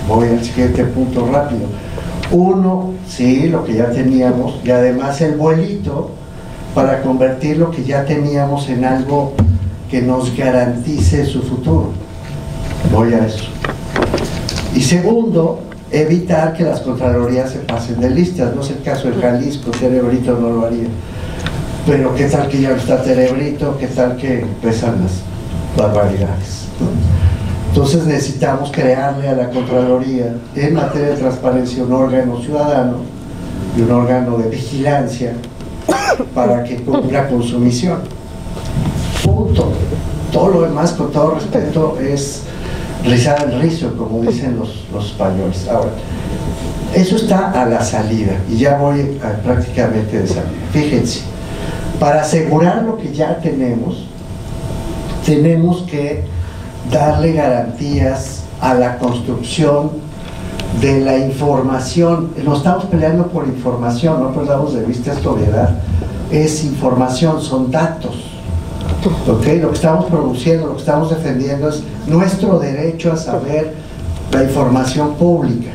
Voy al siguiente punto rápido. Uno, sí, lo que ya teníamos, y además el vuelito para convertir lo que ya teníamos en algo que nos garantice su futuro. Voy a eso. Y segundo, evitar que las contralorías se pasen de listas. No es el caso de Jalisco, Cerebrito no lo haría. Pero qué tal que ya no está Cerebrito, qué tal que empiezan las barbaridades, ¿no? Entonces necesitamos crearle a la Contraloría, en materia de transparencia, un órgano ciudadano y un órgano de vigilancia para que cumpla con su misión. Punto. Todo lo demás, con todo respeto, es rizar el rizo, como dicen los españoles. Ahora, eso está a la salida, y ya voy prácticamente de salida. Fíjense, para asegurar lo que ya tenemos, tenemos que darle garantías a la construcción de la información. Nos estamos peleando por información, no perdamos de vista esta obviedad. Es información, son datos. ¿Okay? Lo que estamos produciendo, lo que estamos defendiendo es nuestro derecho a saber la información pública.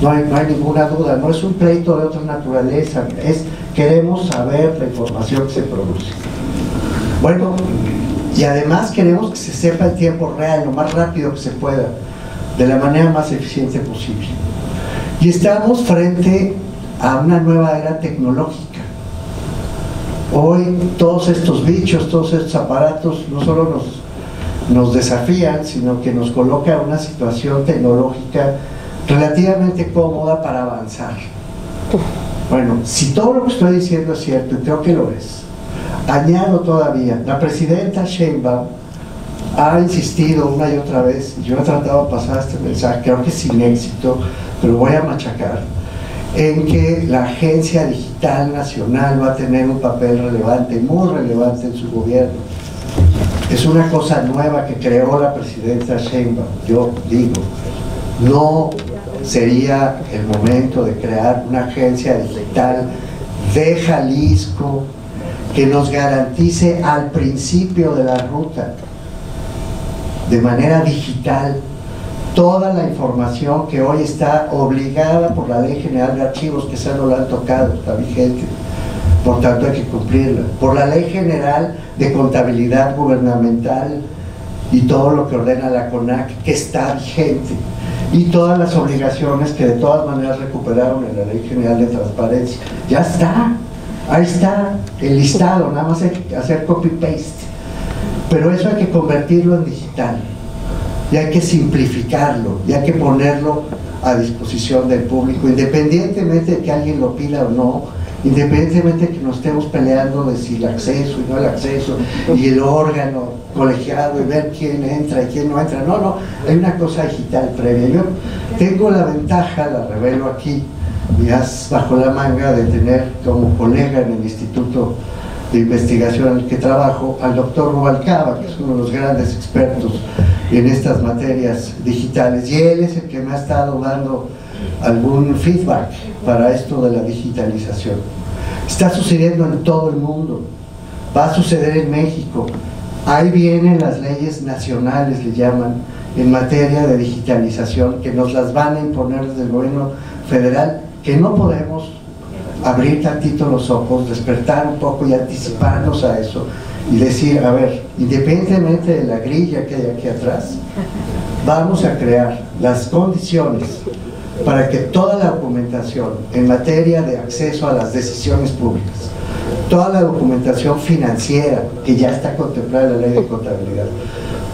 No hay ninguna duda, no es un pleito de otra naturaleza, queremos saber la información que se produce. Bueno, y además queremos que se sepa en tiempo real, lo más rápido que se pueda, de la manera más eficiente posible. Y estamos frente a una nueva era tecnológica. Hoy todos estos bichos, todos estos aparatos no solo nos desafían, sino que nos coloca en una situación tecnológica relativamente cómoda para avanzar. Bueno, si todo lo que estoy diciendo es cierto, y creo que lo es, añado todavía, la presidenta Sheinbaum ha insistido una y otra vez, yo he tratado de pasar este mensaje, creo que sin éxito, pero voy a machacar, en que la Agencia Digital Nacional va a tener un papel relevante, muy relevante en su gobierno. Es una cosa nueva que creó la presidenta Sheinbaum. Yo digo, no sería el momento de crear una agencia digital de Jalisco que nos garantice al principio de la ruta, de manera digital, toda la información que hoy está obligada por la Ley General de Archivos, que esa no la han tocado, está vigente, por tanto hay que cumplirla, por la Ley General de Contabilidad Gubernamental y todo lo que ordena la CONAC, que está vigente, y todas las obligaciones que de todas maneras recuperaron en la Ley General de Transparencia. Ya está, ahí está el listado, nada más hay que hacer copy-paste, pero eso hay que convertirlo en digital. Y hay que simplificarlo, y hay que ponerlo a disposición del público, independientemente de que alguien lo pida o no, independientemente de que nos estemos peleando de si el acceso y no el acceso, y el órgano colegiado, y ver quién entra y quién no entra. No, hay una cosa digital previa. Yo tengo la ventaja, la revelo aquí, ya bajo la manga, de tener como colega en el Instituto de Investigación en el que trabajo al doctor Rubalcaba, que es uno de los grandes expertos en estas materias digitales, y él es el que me ha estado dando algún feedback para esto de la digitalización. Está sucediendo en todo el mundo, va a suceder en México. Ahí vienen las leyes nacionales, le llaman, en materia de digitalización, que nos las van a imponer desde el gobierno federal, que no podemos abrir tantito los ojos, despertar un poco y anticiparnos a eso y decir, a ver, independientemente de la grilla que hay aquí atrás, vamos a crear las condiciones para que toda la documentación en materia de acceso a las decisiones públicas, toda la documentación financiera que ya está contemplada en la Ley de Contabilidad,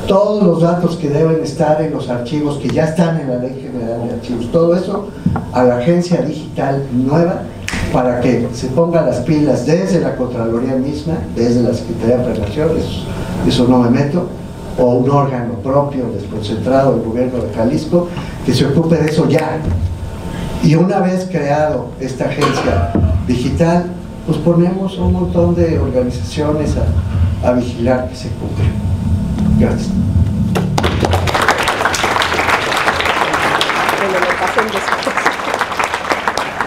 todos los datos que deben estar en los archivos que ya están en la Ley General de Archivos, todo eso a la agencia digital nueva, para que se pongan las pilas desde la Contraloría misma, desde la Secretaría de Planeación, eso no me meto, o un órgano propio, desconcentrado del gobierno de Jalisco, que se ocupe de eso ya. Y una vez creado esta agencia digital, pues ponemos un montón de organizaciones a vigilar que se cumpla. Gracias.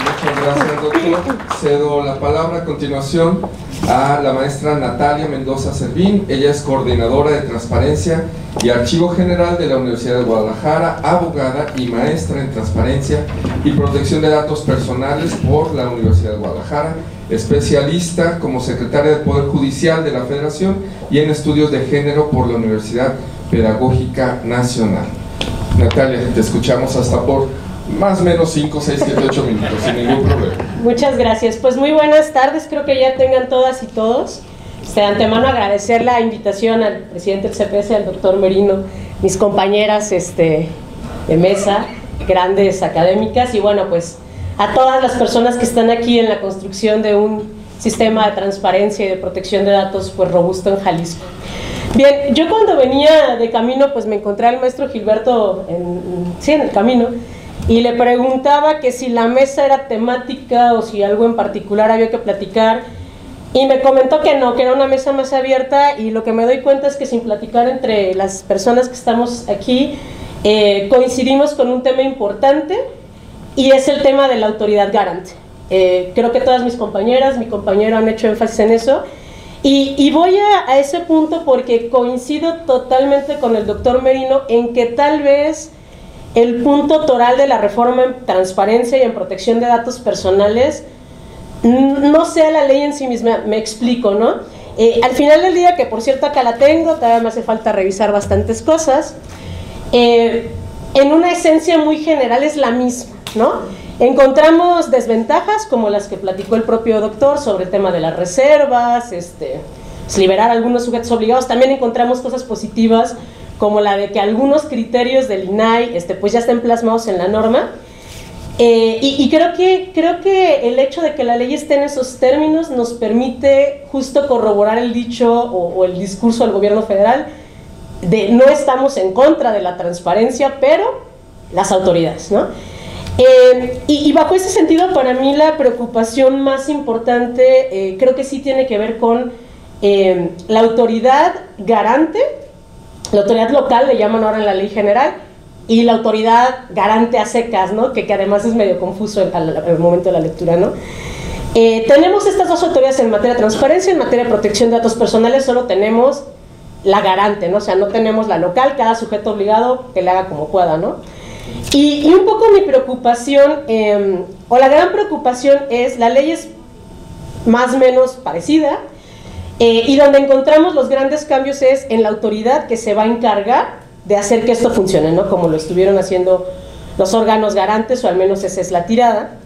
Muchas gracias, doctor. Cedo la palabra a continuación a la maestra Natalia Mendoza Servín. Ella es coordinadora de Transparencia y Archivo General de la Universidad de Guadalajara, abogada y maestra en Transparencia y Protección de Datos Personales por la Universidad de Guadalajara, especialista como secretaria del Poder Judicial de la Federación y en estudios de género por la Universidad Pedagógica Nacional. Natalia, te escuchamos hasta por más o menos 5, 6, 7, 8 minutos, sin ningún problema. Muchas gracias. Pues muy buenas tardes, creo que ya tengan todas y todos. De antemano agradecer la invitación al presidente del CPS, al doctor Merino, mis compañeras de mesa, grandes académicas, y bueno, pues a todas las personas que están aquí en la construcción de un sistema de transparencia y de protección de datos pues robusto en Jalisco. Bien, yo cuando venía de camino pues me encontré al maestro Gilberto en el camino, y le preguntaba que si la mesa era temática o si algo en particular había que platicar, y me comentó que no, que era una mesa más abierta, y lo que me doy cuenta es que sin platicar entre las personas que estamos aquí, coincidimos con un tema importante, y es el tema de la autoridad garante. Creo que todas mis compañeras, mi compañero han hecho énfasis en eso, y voy a ese punto porque coincido totalmente con el doctor Merino en que tal vez el punto toral de la reforma en transparencia y en protección de datos personales no sea la ley en sí misma. Me explico, ¿no? Al final del día, que por cierto acá la tengo, todavía me hace falta revisar bastantes cosas, en una esencia muy general es la misma, ¿no? Encontramos desventajas como las que platicó el propio doctor sobre el tema de las reservas, liberar algunos sujetos obligados. También encontramos cosas positivas como la de que algunos criterios del INAI pues ya estén plasmados en la norma. Y creo que el hecho de que la ley esté en esos términos nos permite justo corroborar el dicho o el discurso del gobierno federal de no estamos en contra de la transparencia, pero las autoridades, ¿no? Y bajo ese sentido, para mí la preocupación más importante creo que sí tiene que ver con la autoridad garante, la autoridad local le llaman ahora en la ley general, y la autoridad garante a secas, ¿no? Que además es medio confuso al momento de la lectura, ¿no? Tenemos estas dos autoridades en materia de transparencia, en materia de protección de datos personales solo tenemos la garante, ¿no? O sea, no tenemos la local, cada sujeto obligado que le haga como pueda, ¿no? Y un poco mi preocupación, o la gran preocupación es, la ley es más o menos parecida, y donde encontramos los grandes cambios es en la autoridad que se va a encargar de hacer que esto funcione, ¿no? Como lo estuvieron haciendo los órganos garantes, o al menos esa es la tirada.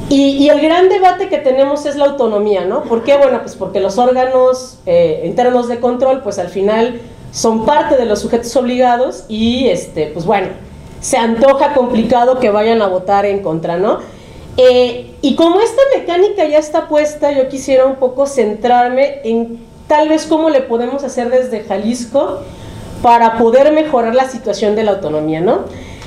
Y el gran debate que tenemos es la autonomía, ¿no? ¿Por qué? Bueno, pues porque los órganos internos de control, pues al final son parte de los sujetos obligados, y pues bueno, se antoja complicado que vayan a votar en contra, ¿no? Y como esta mecánica ya está puesta, yo quisiera un poco centrarme en tal vez cómo le podemos hacer desde Jalisco para poder mejorar la situación de la autonomía, ¿no?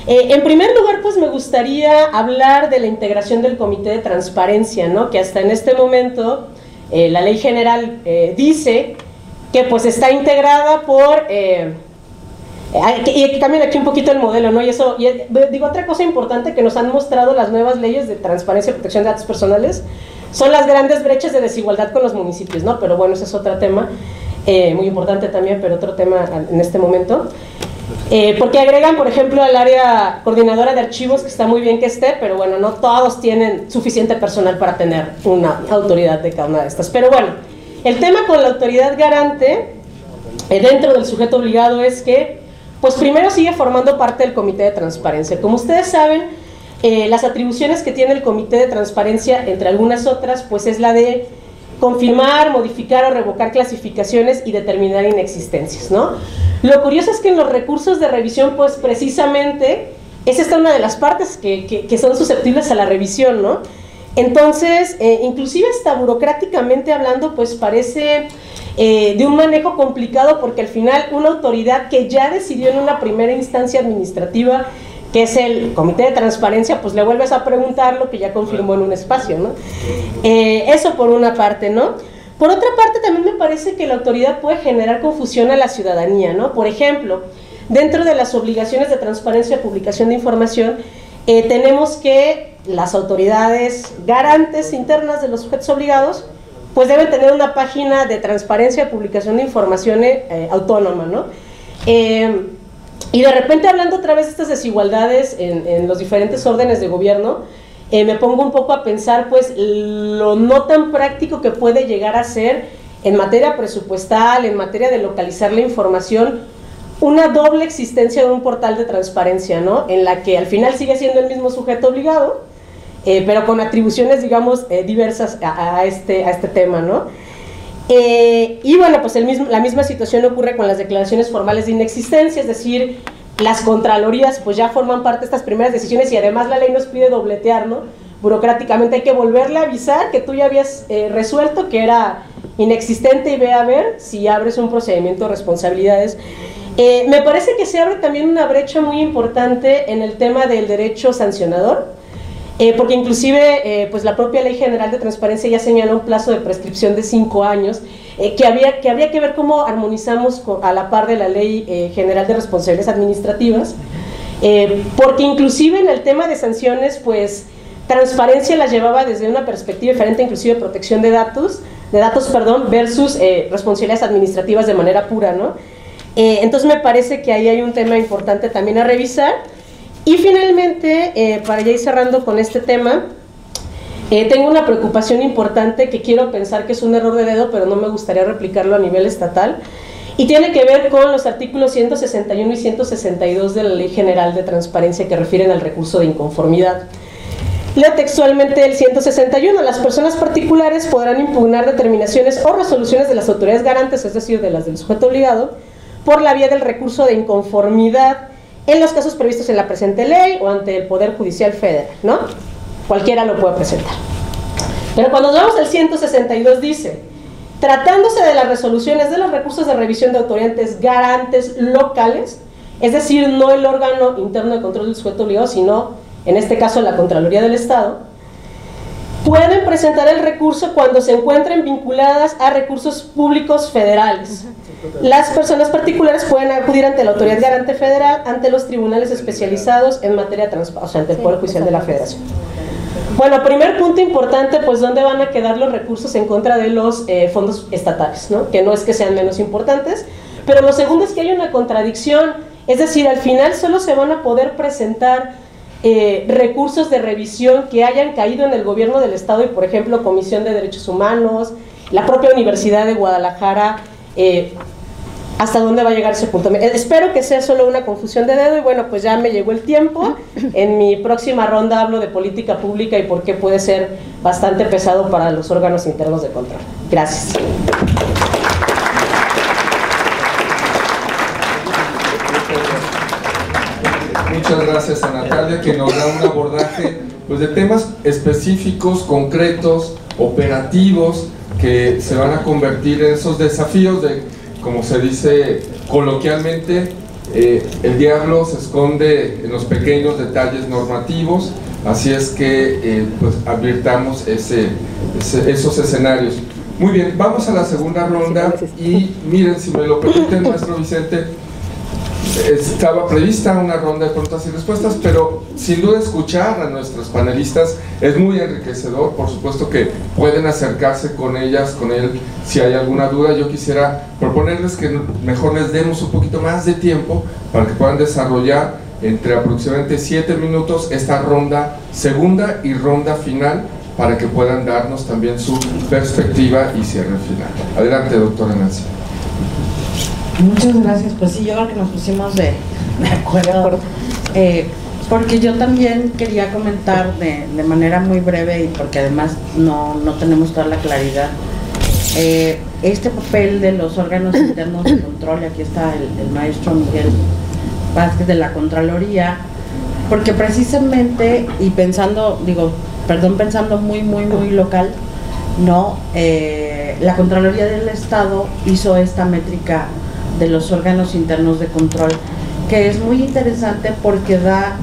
En primer lugar, pues me gustaría hablar de la integración del Comité de Transparencia, ¿no? Que hasta en este momento la ley general dice que pues está integrada por... y también aquí un poquito el modelo, ¿no? Y eso, digo, otra cosa importante que nos han mostrado las nuevas leyes de transparencia y protección de datos personales son las grandes brechas de desigualdad con los municipios, ¿no? Pero bueno, ese es otro tema muy importante también, pero otro tema en este momento. Porque agregan, por ejemplo, al área coordinadora de archivos, que está muy bien que esté, pero bueno, no todos tienen suficiente personal para tener una autoridad de cada una de estas. Pero bueno, el tema con la autoridad garante dentro del sujeto obligado es que, pues primero sigue formando parte del Comité de Transparencia. Como ustedes saben, las atribuciones que tiene el Comité de Transparencia, entre algunas otras, pues es la de confirmar, modificar o revocar clasificaciones y determinar inexistencias, ¿no? Lo curioso es que en los recursos de revisión, pues precisamente, es esta una de las partes que son susceptibles a la revisión, ¿no? Entonces, inclusive hasta burocráticamente hablando, pues parece de un manejo complicado, porque al final una autoridad que ya decidió en una primera instancia administrativa, que es el Comité de Transparencia, pues le vuelves a preguntar lo que ya confirmó en un espacio, ¿no? Eso por una parte, ¿no? Por otra parte, también me parece que la autoridad puede generar confusión a la ciudadanía, ¿no? Por ejemplo, dentro de las obligaciones de transparencia y publicación de información, tenemos que las autoridades garantes internas de los sujetos obligados, pues deben tener una página de transparencia y publicación de información autónoma, ¿no? Y de repente, hablando otra vez de estas desigualdades en los diferentes órdenes de gobierno, me pongo un poco a pensar pues lo no tan práctico que puede llegar a ser en materia presupuestal, en materia de localizar la información, una doble existencia de un portal de transparencia, ¿no? En la que al final sigue siendo el mismo sujeto obligado, pero con atribuciones, digamos, diversas a este tema, ¿no? Y bueno, pues la misma situación ocurre con las declaraciones formales de inexistencia, es decir, las contralorías pues ya forman parte de estas primeras decisiones y además la ley nos pide dobletear, ¿no? Burocráticamente hay que volverle a avisar que tú ya habías resuelto que era inexistente y ve a ver si abres un procedimiento de responsabilidades. Me parece que se abre también una brecha muy importante en el tema del derecho sancionador, porque inclusive pues la propia Ley General de Transparencia ya señala un plazo de prescripción de 5 años, que habría que ver cómo armonizamos a la par de la Ley General de Responsabilidades Administrativas, porque inclusive en el tema de sanciones, pues Transparencia las llevaba desde una perspectiva diferente, inclusive protección de datos, versus responsabilidades administrativas de manera pura, ¿no? Entonces me parece que ahí hay un tema importante también a revisar. Y finalmente, para ya ir cerrando con este tema, tengo una preocupación importante que quiero pensar que es un error de dedo, pero no me gustaría replicarlo a nivel estatal, y tiene que ver con los artículos 161 y 162 de la Ley General de Transparencia que refieren al recurso de inconformidad. Leo textualmente el 161, las personas particulares podrán impugnar determinaciones o resoluciones de las autoridades garantes, es decir, de las del sujeto obligado, por la vía del recurso de inconformidad en los casos previstos en la presente ley o ante el Poder Judicial Federal, ¿no? Cualquiera lo puede presentar. Pero cuando nos vamos al 162 dice, tratándose de las resoluciones de los recursos de revisión de autoridades garantes locales, es decir, no el órgano interno de control del sujeto obligado, sino, en este caso, la Contraloría del Estado, pueden presentar el recurso cuando se encuentren vinculadas a recursos públicos federales. Las personas particulares pueden acudir ante la Autoridad Garante Federal, ante los tribunales especializados en materia de transparencia, o sea, ante el Poder Judicial de la Federación. Bueno, primer punto importante, pues ¿dónde van a quedar los recursos en contra de los fondos estatales, ¿no? Que no es que sean menos importantes, pero lo segundo es que hay una contradicción, es decir, al final solo se van a poder presentar recursos de revisión que hayan caído en el gobierno del Estado y, por ejemplo, Comisión de Derechos Humanos, la propia Universidad de Guadalajara. ¿Hasta dónde va a llegar ese punto? Espero que sea solo una confusión de dedo y bueno, pues ya me llegó el tiempo. En mi próxima ronda hablo de política pública y por qué puede ser bastante pesado para los órganos internos de control. Gracias. Muchas gracias a Natalia, que nos da un abordaje pues, de temas específicos, concretos, operativos, que se van a convertir en esos desafíos de, como se dice coloquialmente, el diablo se esconde en los pequeños detalles normativos, así es que pues advirtamos esos escenarios. Muy bien, vamos a la segunda ronda y miren, si me lo permiten, maestro Vicente, estaba prevista una ronda de preguntas y respuestas, pero sin duda escuchar a nuestros panelistas es muy enriquecedor. Por supuesto que pueden acercarse con ellas, con él, si hay alguna duda. Yo quisiera proponerles que mejor les demos un poquito más de tiempo para que puedan desarrollar entre aproximadamente 7 minutos esta ronda segunda y ronda final, para que puedan darnos también su perspectiva y cierre final. Adelante, doctora Nancy. Muchas gracias. Pues sí, yo creo que nos pusimos de acuerdo, porque yo también quería comentar de manera muy breve, y porque además no tenemos toda la claridad, este papel de los órganos internos de control. Y aquí está el maestro Miguel Vázquez de la Contraloría, porque precisamente, y pensando muy local, ¿no? La Contraloría del Estado hizo esta métrica de los órganos internos de control, que es muy interesante porque da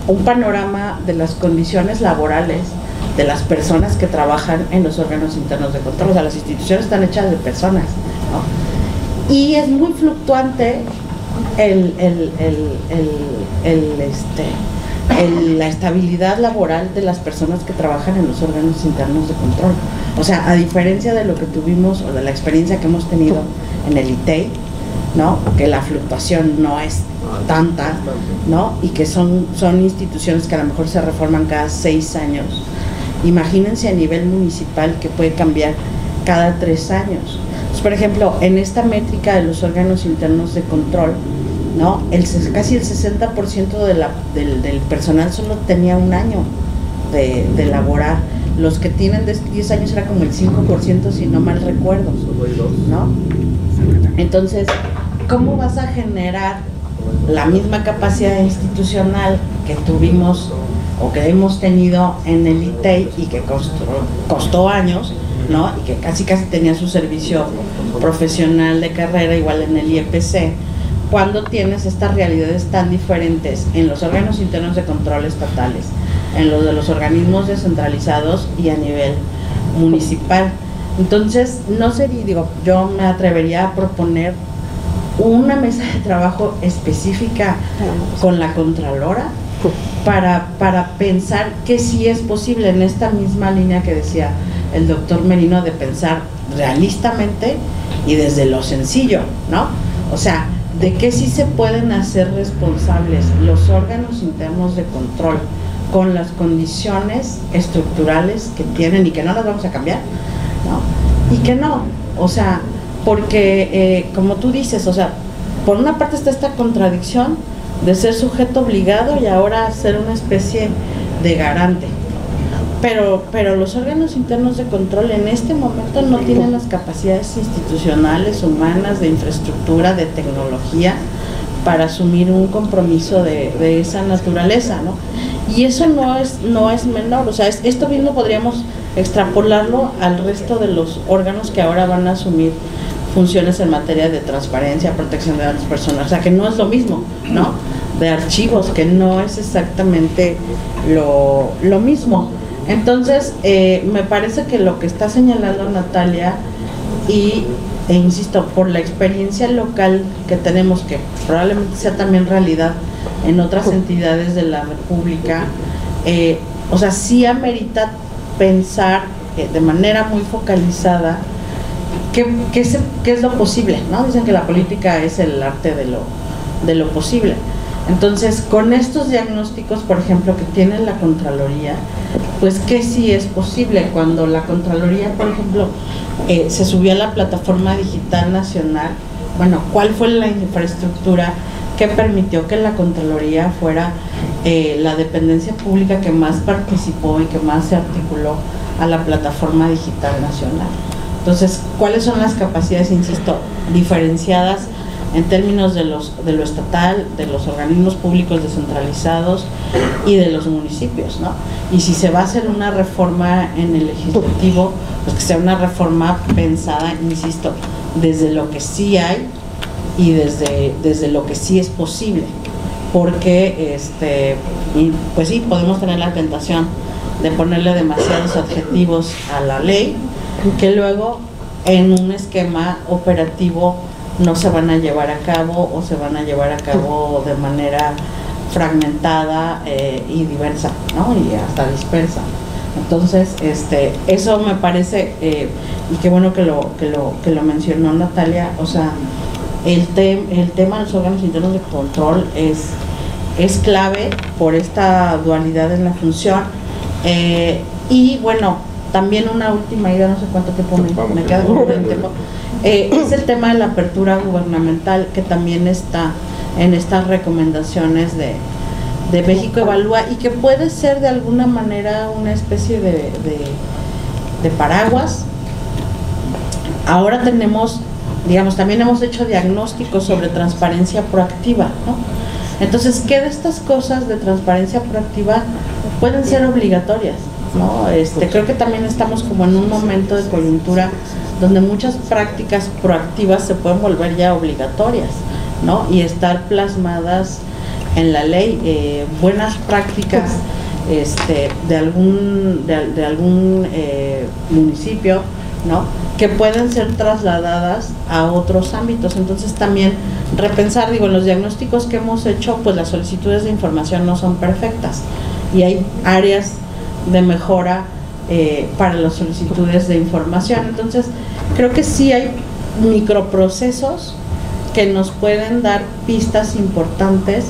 un panorama de las condiciones laborales de las personas que trabajan en los órganos internos de control. O sea, las instituciones están hechas de personas, ¿no? Y es muy fluctuante la estabilidad laboral de las personas que trabajan en los órganos internos de control. O sea, a diferencia de lo que tuvimos o de la experiencia que hemos tenido en el ITEI, ¿no? Que la fluctuación no es tanta, ¿no? Y que son instituciones que a lo mejor se reforman cada 6 años. Imagínense a nivel municipal que puede cambiar cada 3 años. Entonces, por ejemplo, en esta métrica de los órganos internos de control, ¿no? Casi el 60% del personal solo tenía 1 año de laborar. Los que tienen 10 años era como el 5%, si no mal recuerdo, ¿no? Entonces, ¿cómo vas a generar la misma capacidad institucional que tuvimos o que hemos tenido en el ITEI y que costó años, ¿no? Y que casi tenía su servicio profesional de carrera igual en el IEPC, cuando tienes estas realidades tan diferentes en los órganos internos de control estatales, en los de los organismos descentralizados y a nivel municipal? Entonces, no sería, yo me atrevería a proponer una mesa de trabajo específica con la Contralora para pensar que sí es posible, en esta misma línea que decía el doctor Merino, de pensar realistamente y desde lo sencillo, ¿no? O sea, de que sí se pueden hacer responsables los órganos internos de control con las condiciones estructurales que tienen y que no las vamos a cambiar, ¿no? Y que no, o sea, porque como tú dices, o sea, por una parte está esta contradicción de ser sujeto obligado y ahora ser una especie de garante, pero los órganos internos de control en este momento no tienen las capacidades institucionales, humanas, de infraestructura, de tecnología para asumir un compromiso de esa naturaleza, ¿no? Y eso no es menor, o sea, esto mismo podríamos extrapolarlo al resto de los órganos que ahora van a asumir funciones en materia de transparencia, protección de datos personales, o sea, que no es lo mismo, ¿no? De archivos, que no es exactamente lo mismo. Entonces, me parece que lo que está señalando Natalia, e insisto, por la experiencia local que tenemos, que probablemente sea también realidad en otras entidades de la República, o sea, sí amerita pensar de manera muy focalizada qué es lo posible, ¿no? Dicen que la política es el arte de lo posible. Entonces, con estos diagnósticos, por ejemplo, que tiene la Contraloría, pues que sí es posible. Cuando la Contraloría, por ejemplo, se subió a la plataforma digital nacional, bueno, ¿cuál fue la infraestructura que permitió que la Contraloría fuera la dependencia pública que más participó y que más se articuló a la plataforma digital nacional? Entonces, ¿cuáles son las capacidades, insisto, diferenciadas en términos de lo estatal, de los organismos públicos descentralizados y de los municipios, ¿no? Y si se va a hacer una reforma en el legislativo, pues que sea una reforma pensada, insisto, desde lo que sí hay y desde lo que sí es posible, porque pues sí, podemos tener la tentación de ponerle demasiados adjetivos a la ley que luego en un esquema operativo no se van a llevar a cabo o se van a llevar a cabo de manera fragmentada y diversa, ¿no? Y hasta dispersa. Entonces, eso me parece, y qué bueno que lo mencionó Natalia, o sea, el tema de los órganos internos de control es clave por esta dualidad en la función. Y bueno, también una última idea, no sé cuánto tiempo me queda con el tiempo. Es el tema de la apertura gubernamental, que también está en estas recomendaciones de México Evalúa, y que puede ser de alguna manera una especie de paraguas. Ahora tenemos, digamos, también hemos hecho diagnósticos sobre transparencia proactiva, ¿no? Entonces, ¿qué de estas cosas de transparencia proactiva pueden ser obligatorias, ¿no? Creo que también estamos como en un momento de coyuntura donde muchas prácticas proactivas se pueden volver ya obligatorias, ¿no? Y estar plasmadas en la ley. Buenas prácticas de algún municipio, ¿no? Que pueden ser trasladadas a otros ámbitos. Entonces también repensar, digo, en los diagnósticos que hemos hecho, pues las solicitudes de información no son perfectas y hay áreas de mejora para las solicitudes de información. Entonces creo que sí hay microprocesos que nos pueden dar pistas importantes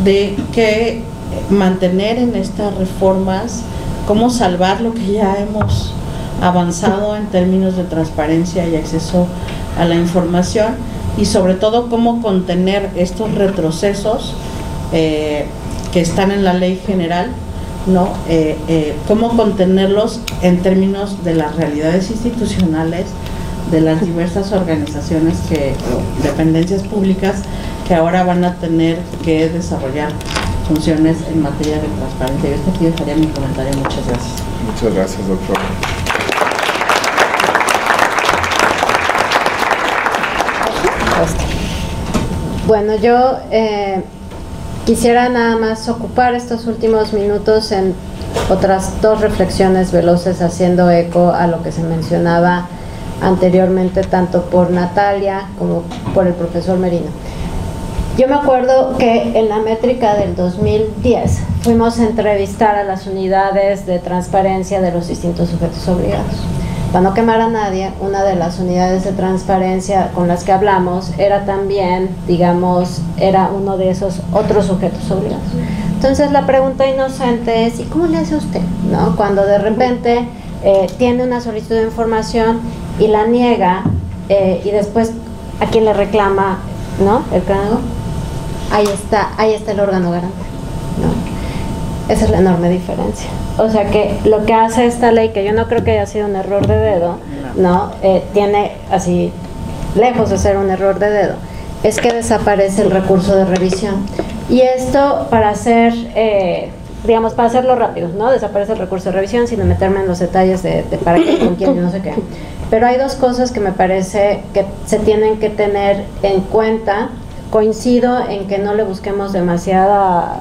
de qué mantener en estas reformas, cómo salvar lo que ya hemos avanzado en términos de transparencia y acceso a la información, y sobre todo cómo contener estos retrocesos que están en la ley general, ¿no? Cómo contenerlos en términos de las realidades institucionales de las diversas organizaciones dependencias públicas que ahora van a tener que desarrollar funciones en materia de transparencia. Yo aquí dejaría mi comentario. Muchas gracias. Muchas gracias, doctor. Bueno, yo quisiera nada más ocupar estos últimos minutos en otras dos reflexiones veloces, haciendo eco a lo que se mencionaba anteriormente tanto por Natalia como por el profesor Merino. Yo me acuerdo que en la métrica del 2010 fuimos a entrevistar a las unidades de transparencia de los distintos sujetos obligados. Para no quemar a nadie, una de las unidades de transparencia con las que hablamos era también, digamos, era uno de esos otros sujetos obligados. Entonces la pregunta inocente es, ¿y cómo le hace usted? ¿No? Cuando de repente tiene una solicitud de información y la niega, y después a quién le reclama, ¿no? El cargo. Ahí está el órgano garante, ¿no? Esa es la enorme diferencia. O sea que lo que hace esta ley, que yo no creo que haya sido un error de dedo, ¿no? Tiene así, lejos de ser un error de dedo, es que desaparece el recurso de revisión. Y esto para hacer, digamos, para hacerlo rápido, ¿no? Desaparece el recurso de revisión sin meterme en los detalles de para qué, con quién, yo no sé qué. Pero hay dos cosas que me parece que se tienen que tener en cuenta. Coincido en que no le busquemos demasiada,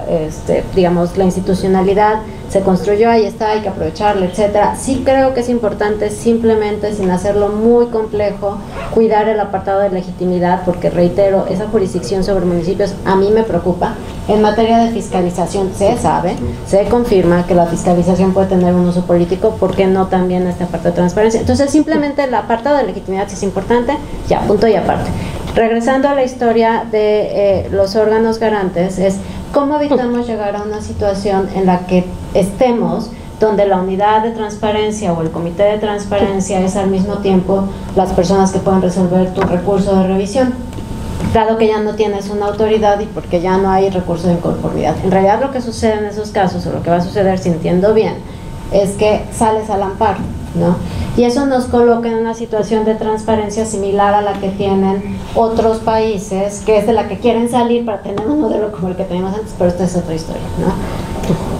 digamos, la institucionalidad se construyó, ahí está, hay que aprovecharla, etcétera. Sí creo que es importante, simplemente, sin hacerlo muy complejo, cuidar el apartado de legitimidad, porque reitero, esa jurisdicción sobre municipios a mí me preocupa. En materia de fiscalización se sabe, se confirma que la fiscalización puede tener un uso político, ¿por qué no también este apartado de transparencia? Entonces simplemente el apartado de legitimidad sí es importante, ya, punto y aparte. Regresando a la historia de los órganos garantes, es cómo evitamos llegar a una situación en la que estemos donde la unidad de transparencia o el comité de transparencia es al mismo tiempo las personas que pueden resolver tu recurso de revisión, dado que ya no tienes una autoridad y porque ya no hay recurso de inconformidad. En realidad lo que sucede en esos casos, o lo que va a suceder, si entiendo bien, es que sales al amparo, ¿no? Y eso nos coloca en una situación de transparencia similar a la que tienen otros países, que es de la que quieren salir para tener un modelo como el que teníamos antes, pero esta es otra historia, ¿no?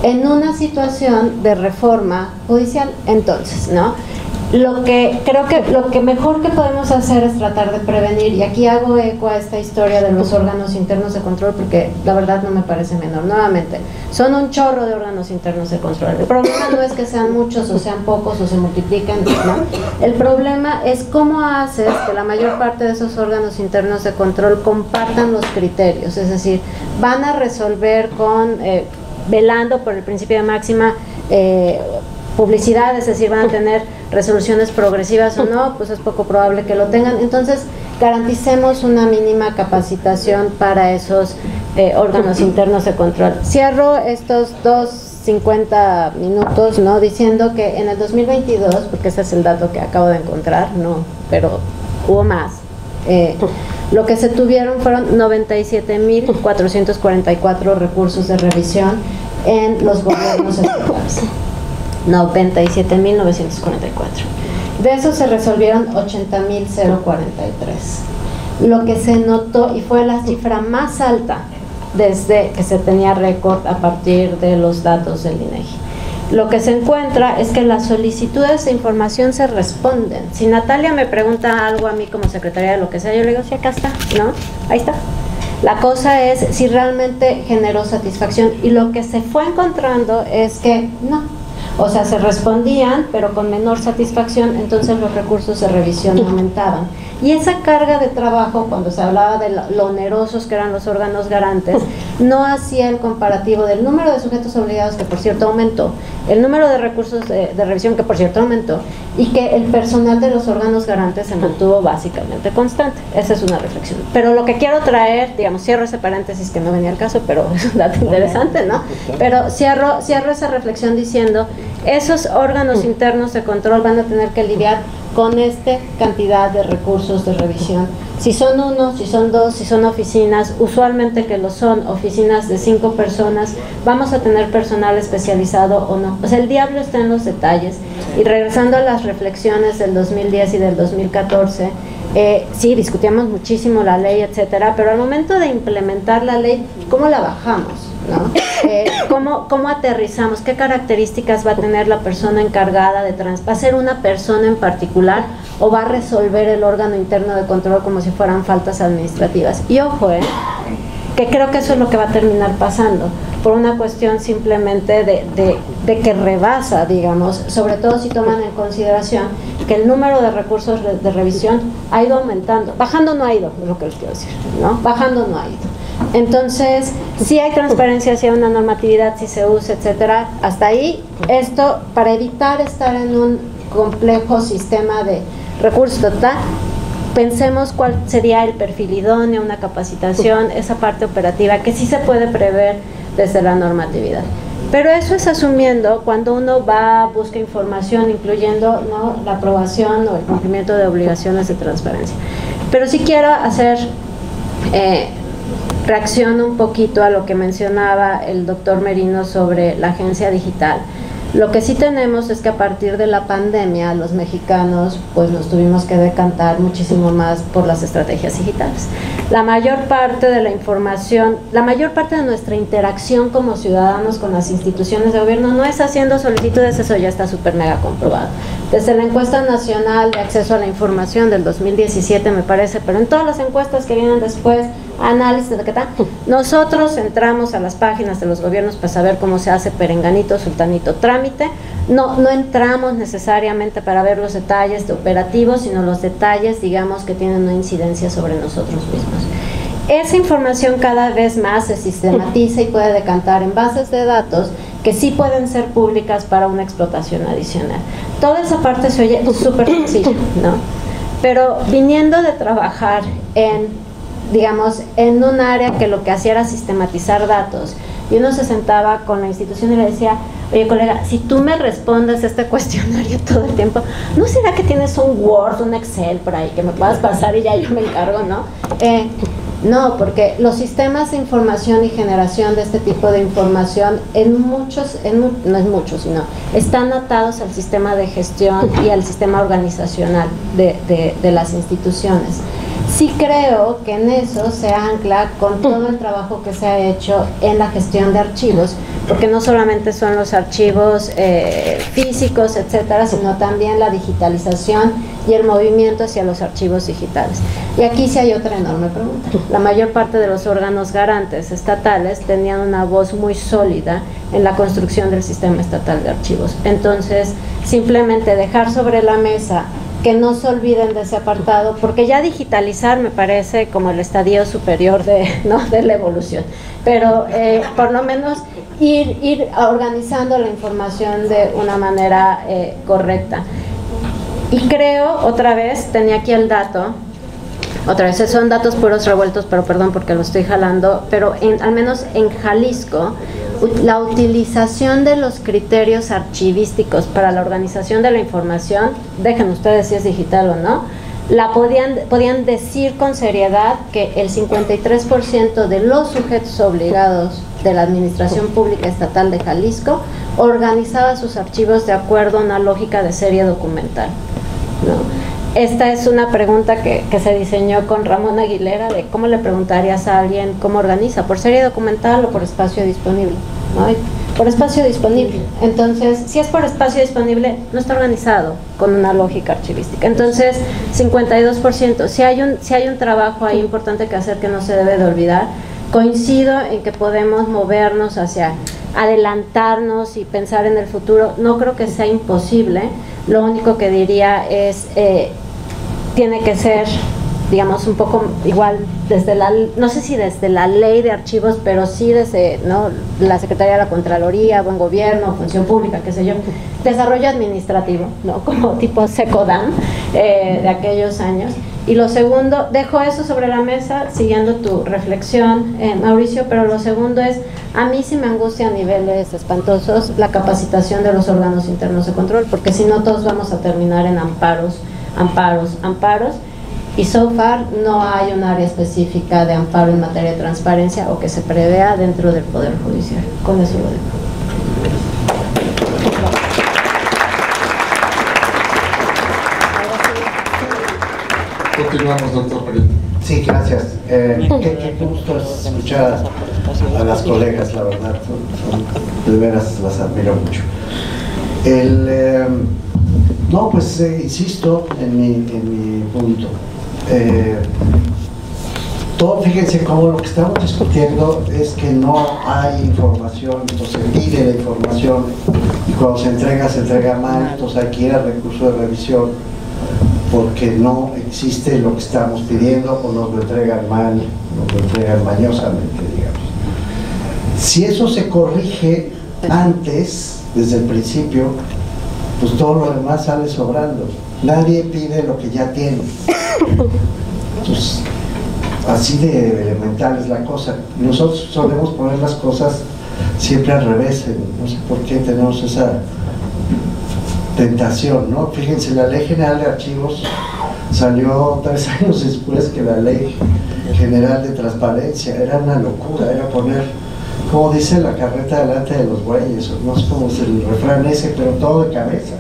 En una situación de reforma judicial, entonces, ¿no? Lo que creo que lo que mejor que podemos hacer es tratar de prevenir, y aquí hago eco a esta historia de los órganos internos de control, porque la verdad no me parece menor. Nuevamente, son un chorro de órganos internos de control. El problema no es que sean muchos o sean pocos o se multipliquen, ¿no? El problema es cómo haces que la mayor parte de esos órganos internos de control compartan los criterios, es decir, van a resolver con, velando por el principio de máxima publicidad, es decir, van a tener resoluciones progresivas o no, pues es poco probable que lo tengan. Entonces, garanticemos una mínima capacitación para esos órganos internos de control. Cierro estos 50 minutos, ¿no?, diciendo que en el 2022, porque ese es el dato que acabo de encontrar, no, pero hubo más, lo que se tuvieron fueron 97.444 recursos de revisión en los gobiernos estatales. 97.944. De esos se resolvieron 80.043. Lo que se notó, y fue la cifra más alta desde que se tenía récord a partir de los datos del INEGI. Lo que se encuentra es que las solicitudes de información se responden. Si Natalia me pregunta algo a mí como secretaria de lo que sea, yo le digo, sí, acá está, ¿no? Ahí está. La cosa es si realmente generó satisfacción, y lo que se fue encontrando es que no. O sea, se respondían, pero con menor satisfacción, entonces los recursos de revisión aumentaban. Y esa carga de trabajo, cuando se hablaba de lo onerosos que eran los órganos garantes, no hacía el comparativo del número de sujetos obligados, que por cierto aumentó, el número de recursos de revisión, que por cierto aumentó, y que el personal de los órganos garantes se mantuvo básicamente constante. Esa es una reflexión. Pero lo que quiero traer, digamos, cierro ese paréntesis que no venía al caso, pero es un dato interesante, ¿no? Pero cierro esa reflexión diciendo, esos órganos internos de control van a tener que lidiar con esta cantidad de recursos de revisión. Si son uno, si son dos, si son oficinas, usualmente que lo son, oficinas de 5 personas, vamos a tener personal especializado o no. O sea, el diablo está en los detalles. Y regresando a las reflexiones del 2010 y del 2014, sí, discutíamos muchísimo la ley, etcétera, pero al momento de implementar la ley, ¿cómo la bajamos? ¿No? ¿Cómo aterrizamos? ¿Qué características va a tener la persona encargada de ¿Va a ser una persona en particular o va a resolver el órgano interno de control como si fueran faltas administrativas? Y ojo, que creo que eso es lo que va a terminar pasando, por una cuestión simplemente de que rebasa, digamos, sobre todo si toman en consideración que el número de recursos de revisión ha ido aumentando. Bajando no ha ido, es lo que les quiero decir, ¿no? Bajando no ha ido. Entonces, si hay transparencia, si hay una normatividad, si se usa, etcétera, hasta ahí, esto, para evitar estar en un complejo sistema de recursos total, pensemos cuál sería el perfil idóneo, una capacitación, esa parte operativa que sí se puede prever desde la normatividad. Pero eso es asumiendo cuando uno busca información, incluyendo, ¿no?, la aprobación o el cumplimiento de obligaciones de transparencia. Pero sí quiero hacer reacción un poquito a lo que mencionaba el doctor Merino sobre la agencia digital. Lo que sí tenemos es que a partir de la pandemia los mexicanos pues nos tuvimos que decantar muchísimo más por las estrategias digitales. La mayor parte de la información, la mayor parte de nuestra interacción como ciudadanos con las instituciones de gobierno no es haciendo solicitudes, eso ya está súper mega comprobado. Desde la encuesta nacional de acceso a la información del 2017 me parece, pero en todas las encuestas que vienen después, análisis de qué tal, nosotros entramos a las páginas de los gobiernos para saber cómo se hace perenganito, sultanito, trámite. No entramos necesariamente para ver los detalles de operativos, sino los detalles, digamos, que tienen una incidencia sobre nosotros mismos. Esa información cada vez más se sistematiza y puede decantar en bases de datos que sí pueden ser públicas para una explotación adicional. Toda esa parte se oye súper sencilla, ¿no? Pero viniendo de trabajar digamos, en un área que lo que hacía era sistematizar datos, y uno se sentaba con la institución y le decía, oye colega, si tú me respondes este cuestionario todo el tiempo, ¿no será que tienes un Word, un Excel por ahí que me puedas pasar y ya yo me encargo, no? No, porque los sistemas de información y generación de este tipo de información no es muchos, sino están atados al sistema de gestión y al sistema organizacional de las instituciones. Sí creo que en eso se ancla con todo el trabajo que se ha hecho en la gestión de archivos, porque no solamente son los archivos físicos, etcétera, sino también la digitalización y el movimiento hacia los archivos digitales. Y aquí sí hay otra enorme pregunta. La mayor parte de los órganos garantes estatales tenían una voz muy sólida en la construcción del sistema estatal de archivos. Entonces, simplemente dejar sobre la mesa que no se olviden de ese apartado, porque ya digitalizar me parece como el estadio superior de la evolución, pero por lo menos ir organizando la información de una manera correcta. Y creo, otra vez, tenía aquí el dato, otra vez son datos puros revueltos, pero perdón porque lo estoy jalando, pero al menos en Jalisco, la utilización de los criterios archivísticos para la organización de la información, dejen ustedes si es digital o no, podían decir con seriedad que el 53% de los sujetos obligados de la Administración Pública Estatal de Jalisco organizaba sus archivos de acuerdo a una lógica de serie documental, ¿no? Esta es una pregunta que se diseñó con Ramón Aguilera, de cómo le preguntarías a alguien cómo organiza, por serie documental o por espacio disponible, ¿no? Por espacio disponible. Entonces, si es por espacio disponible, no está organizado con una lógica archivística. Entonces, 52%. Si hay un trabajo ahí importante que hacer que no se debe de olvidar. Coincido en que podemos movernos hacia adelantarnos y pensar en el futuro. No creo que sea imposible. Lo único que diría es, tiene que ser digamos, un poco igual desde no sé si desde la ley de archivos, pero sí desde, ¿no?, la Secretaría de la Contraloría, Buen Gobierno, Función Pública, qué sé yo, desarrollo administrativo, ¿no?, como tipo SECODAM de aquellos años. Y lo segundo, dejo eso sobre la mesa siguiendo tu reflexión, Mauricio, pero lo segundo es, a mí sí me angustia a niveles espantosos la capacitación de los órganos internos de control, porque si no todos vamos a terminar en amparos, y so far no hay un área específica de amparo en materia de transparencia o que se prevea dentro del Poder Judicial. Con eso lo dejo. Continuamos, doctor Perito. Sí, gracias. Qué gusto escuchar a las colegas, la verdad. De veras las admiro mucho. No, pues insisto en mi punto. Fíjense cómo lo que estamos discutiendo es que no hay información, entonces se pide la información y cuando se entrega mal, entonces hay que ir al recurso de revisión porque no existe lo que estamos pidiendo o nos lo entregan mal, nos lo entregan mañosamente, digamos. Si eso se corrige antes, desde el principio, pues todo lo demás sale sobrando. Nadie pide lo que ya tiene. Entonces, así de elemental es la cosa. Nosotros solemos poner las cosas siempre al revés. No sé por qué tenemos esa tentación, ¿no? Fíjense, la Ley General de Archivos salió 3 años después que la Ley General de Transparencia. Era una locura, era poner, como dice, la carreta delante de los bueyes, no sé cómo es el refrán ese, pero todo de cabeza.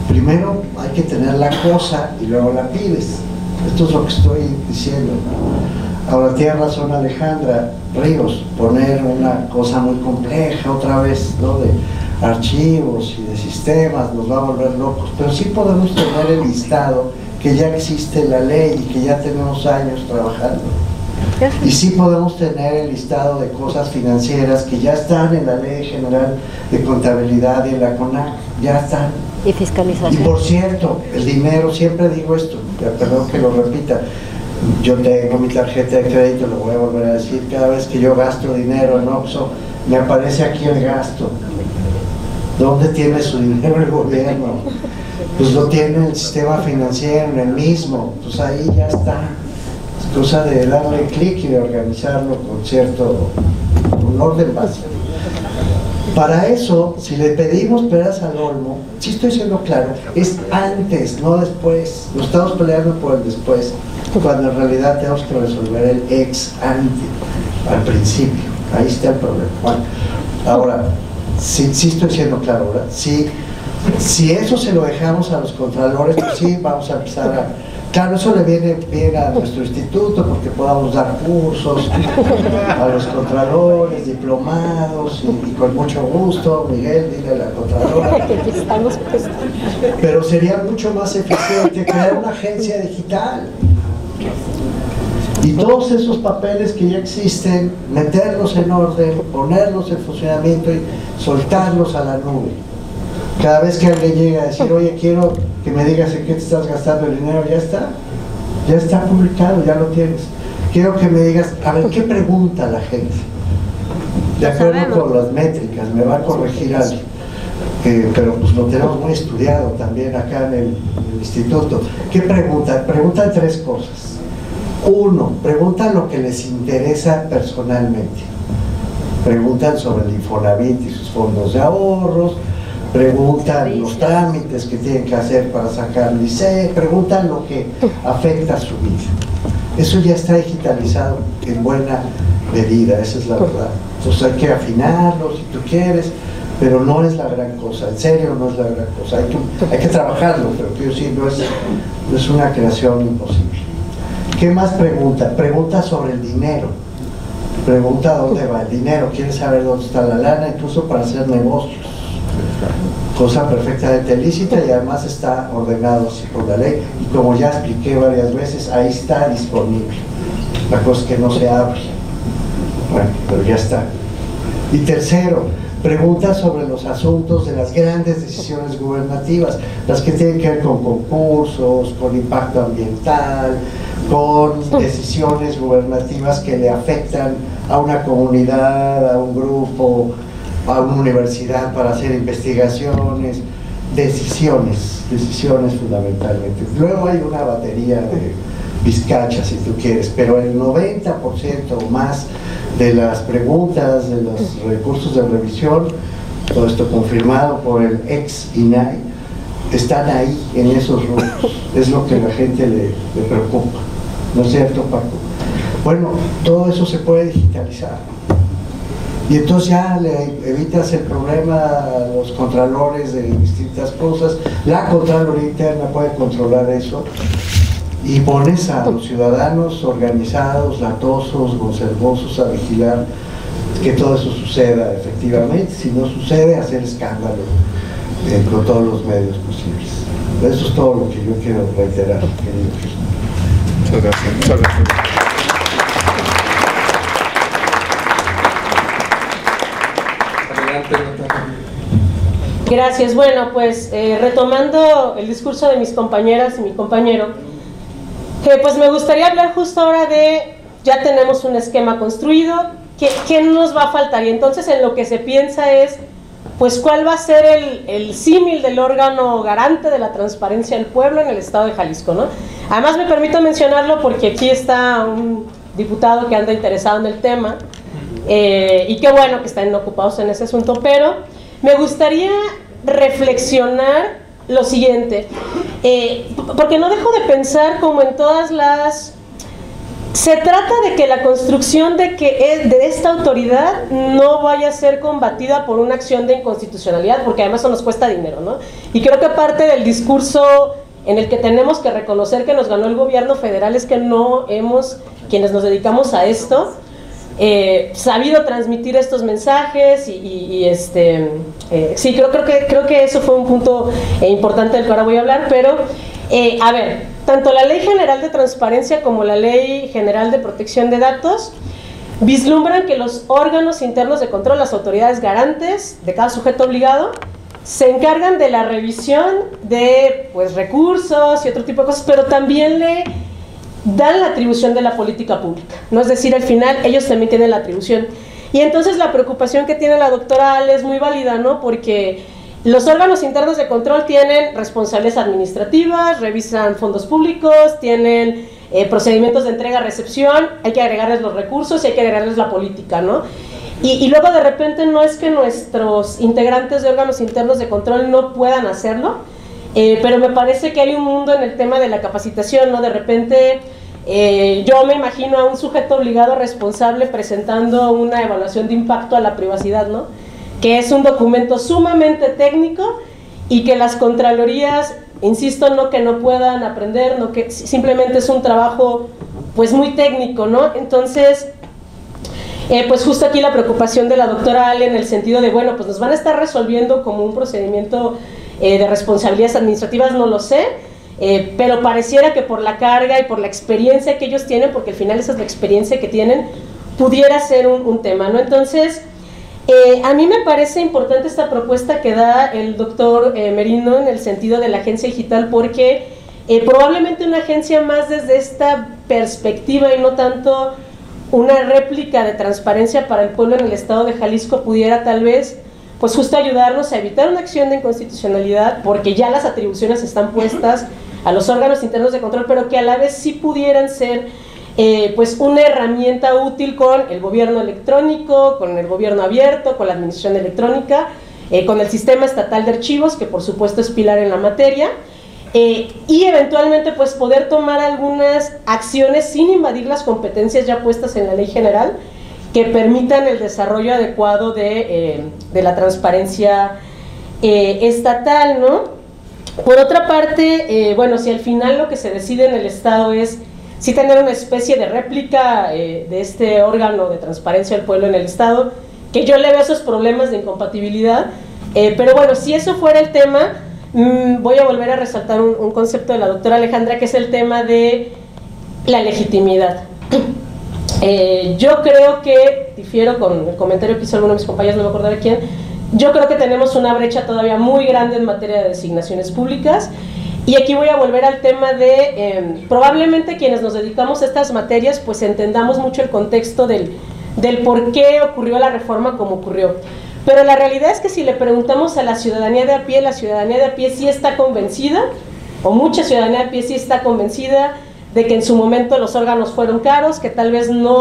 Primero hay que tener la cosa y luego la pides. Esto es lo que estoy diciendo. Ahora tiene razón Alejandra Ríos, poner una cosa muy compleja otra vez, ¿no?, de archivos y de sistemas, nos va a volver locos, pero sí podemos tener el listado que ya existe en la ley y que ya tenemos años trabajando. Y sí podemos tener el listado de cosas financieras que ya están en la Ley General de Contabilidad y en la CONAC, ya están. Y fiscalización. Y por cierto, el dinero, siempre digo esto, perdón que lo repita, yo tengo mi tarjeta de crédito, lo voy a volver a decir, cada vez que yo gasto dinero en Oxxo, me aparece aquí el gasto. ¿Dónde tiene su dinero el gobierno? Pues lo tiene en el sistema financiero, en el mismo, pues ahí ya está. Es cosa de darle clic y de organizarlo con cierto, un orden básico. Para eso, si le pedimos peras al olmo, si estoy siendo claro, es antes, no después. Nos estamos peleando por el después, cuando en realidad tenemos que resolver el ex ante, al principio. Ahí está el problema. Bueno, ahora, sí estoy siendo claro, ¿verdad? Si eso se lo dejamos a los contralores, pues sí, vamos a empezar a... Claro, eso le viene bien a nuestro instituto porque podamos dar cursos a los contralores, diplomados y con mucho gusto, Miguel, dile a la contralora. Pero sería mucho más eficiente crear una agencia digital y todos esos papeles que ya existen, meterlos en orden, ponerlos en funcionamiento y soltarlos a la nube. Cada vez que alguien llega a decir, oye, quiero que me digas en qué te estás gastando el dinero, ya está publicado, ya lo tienes. Quiero que me digas, a ver, ¿qué pregunta la gente? De acuerdo con las métricas, me va a corregir alguien, pero pues lo tenemos muy estudiado también acá en el instituto. ¿Qué pregunta? Preguntan 3 cosas. 1, preguntan lo que les interesa personalmente. Preguntan sobre el Infonavit y sus fondos de ahorros, preguntan los trámites que tienen que hacer para sacar liceo, preguntan lo que afecta a su vida. Eso ya está digitalizado en buena medida, esa es la verdad. Entonces hay que afinarlo si tú quieres, pero no es la gran cosa, en serio no es la gran cosa. Hay que trabajarlo, pero quiero decir, no es una creación imposible. ¿Qué más pregunta? Pregunta sobre el dinero. Pregunta dónde va el dinero, quiere saber dónde está la lana, incluso para hacer negocios. Cosa perfectamente lícita y además está ordenado así por la ley y como ya expliqué varias veces, ahí está disponible. La cosa es que no se abre. Bueno, pero ya está. Y tercero, preguntas sobre los asuntos de las grandes decisiones gubernativas, las que tienen que ver con concursos, con impacto ambiental, con decisiones gubernativas que le afectan a una comunidad, a un grupo, a una universidad para hacer investigaciones, decisiones fundamentalmente. Luego hay una batería de vizcachas, si tú quieres, pero el 90% o más de las preguntas, de los recursos de revisión, todo esto confirmado por el ex INAI, están ahí, en esos rubros. Es lo que a la gente le preocupa. ¿No es cierto, Paco? Bueno, todo eso se puede digitalizar. Y entonces ya le evitas el problema a los contralores de distintas cosas. La Contraloría Interna puede controlar eso. Y pones a los ciudadanos organizados, latosos, conservosos a vigilar que todo eso suceda efectivamente. Si no sucede, hacer escándalo con todos los medios posibles. Eso es todo lo que yo quiero reiterar, querido Jesús. Muchas gracias. Muchas gracias. Gracias. Bueno, pues retomando el discurso de mis compañeras y mi compañero, pues me gustaría hablar justo ahora de, ya tenemos un esquema construido, ¿qué nos va a faltar? Y entonces en lo que se piensa es, pues cuál va a ser el símil del órgano garante de la transparencia del pueblo en el estado de Jalisco, ¿no? Además me permito mencionarlo porque aquí está un diputado que anda interesado en el tema, y qué bueno que están ocupados en ese asunto, pero me gustaría reflexionar lo siguiente, porque no dejo de pensar como en todas las... Se trata de que la construcción de esta autoridad no vaya a ser combatida por una acción de inconstitucionalidad, porque además eso nos cuesta dinero, ¿no? Y creo que parte del discurso en el que tenemos que reconocer que nos ganó el gobierno federal es que no hemos, quienes nos dedicamos a esto, sabido transmitir estos mensajes sí, creo que eso fue un punto importante del que ahora voy a hablar, pero a ver, tanto la Ley General de Transparencia como la Ley General de Protección de Datos vislumbran que los órganos internos de control, las autoridades garantes de cada sujeto obligado, se encargan de la revisión de pues, recursos y otro tipo de cosas, pero también le dan la atribución de la política pública, ¿no? Es decir, al final ellos también tienen la atribución. Y entonces la preocupación que tiene la doctora Ale es muy válida, ¿no? Porque los órganos internos de control tienen responsabilidades administrativas, revisan fondos públicos, tienen procedimientos de entrega-recepción, hay que agregarles los recursos y hay que agregarles la política, ¿no? Y luego de repente no es que nuestros integrantes de órganos internos de control no puedan hacerlo, pero me parece que hay un mundo en el tema de la capacitación, ¿no? De repente yo me imagino a un sujeto obligado responsable presentando una evaluación de impacto a la privacidad, ¿no? Que es un documento sumamente técnico y que las contralorías, insisto, no que no puedan aprender, no que simplemente es un trabajo pues muy técnico, ¿no? Entonces, pues justo aquí la preocupación de la doctora Ale en el sentido de, bueno, pues nos van a estar resolviendo como un procedimiento de responsabilidades administrativas, no lo sé, pero pareciera que por la carga y por la experiencia que ellos tienen, porque al final esa es la experiencia que tienen, pudiera ser un tema, ¿no? Entonces, a mí me parece importante esta propuesta que da el doctor Merino en el sentido de la agencia digital, porque probablemente una agencia más desde esta perspectiva y no tanto una réplica de transparencia para el pueblo en el estado de Jalisco pudiera tal vez pues justo ayudarnos a evitar una acción de inconstitucionalidad, porque ya las atribuciones están puestas a los órganos internos de control, pero que a la vez sí pudieran ser pues una herramienta útil con el gobierno electrónico, con el gobierno abierto, con la administración electrónica, con el sistema estatal de archivos, que por supuesto es pilar en la materia, y eventualmente pues poder tomar algunas acciones sin invadir las competencias ya puestas en la ley general, que permitan el desarrollo adecuado de la transparencia estatal, ¿no? Por otra parte, bueno, si al final lo que se decide en el Estado es sí tener una especie de réplica de este órgano de transparencia del pueblo en el Estado, que yo le veo esos problemas de incompatibilidad, pero bueno, si eso fuera el tema, voy a volver a resaltar un concepto de la doctora Alejandra, que es el tema de la legitimidad. Yo creo que, difiero con el comentario que hizo alguno de mis compañeros, no me acuerdo de quién, yo creo que tenemos una brecha todavía muy grande en materia de designaciones públicas, Y aquí voy a volver al tema de, probablemente quienes nos dedicamos a estas materias, pues entendamos mucho el contexto del por qué ocurrió la reforma como ocurrió. Pero la realidad es que si le preguntamos a la ciudadanía de a pie sí está convencida, o mucha ciudadanía de a pie sí está convencida de que en su momento los órganos fueron caros, que tal vez no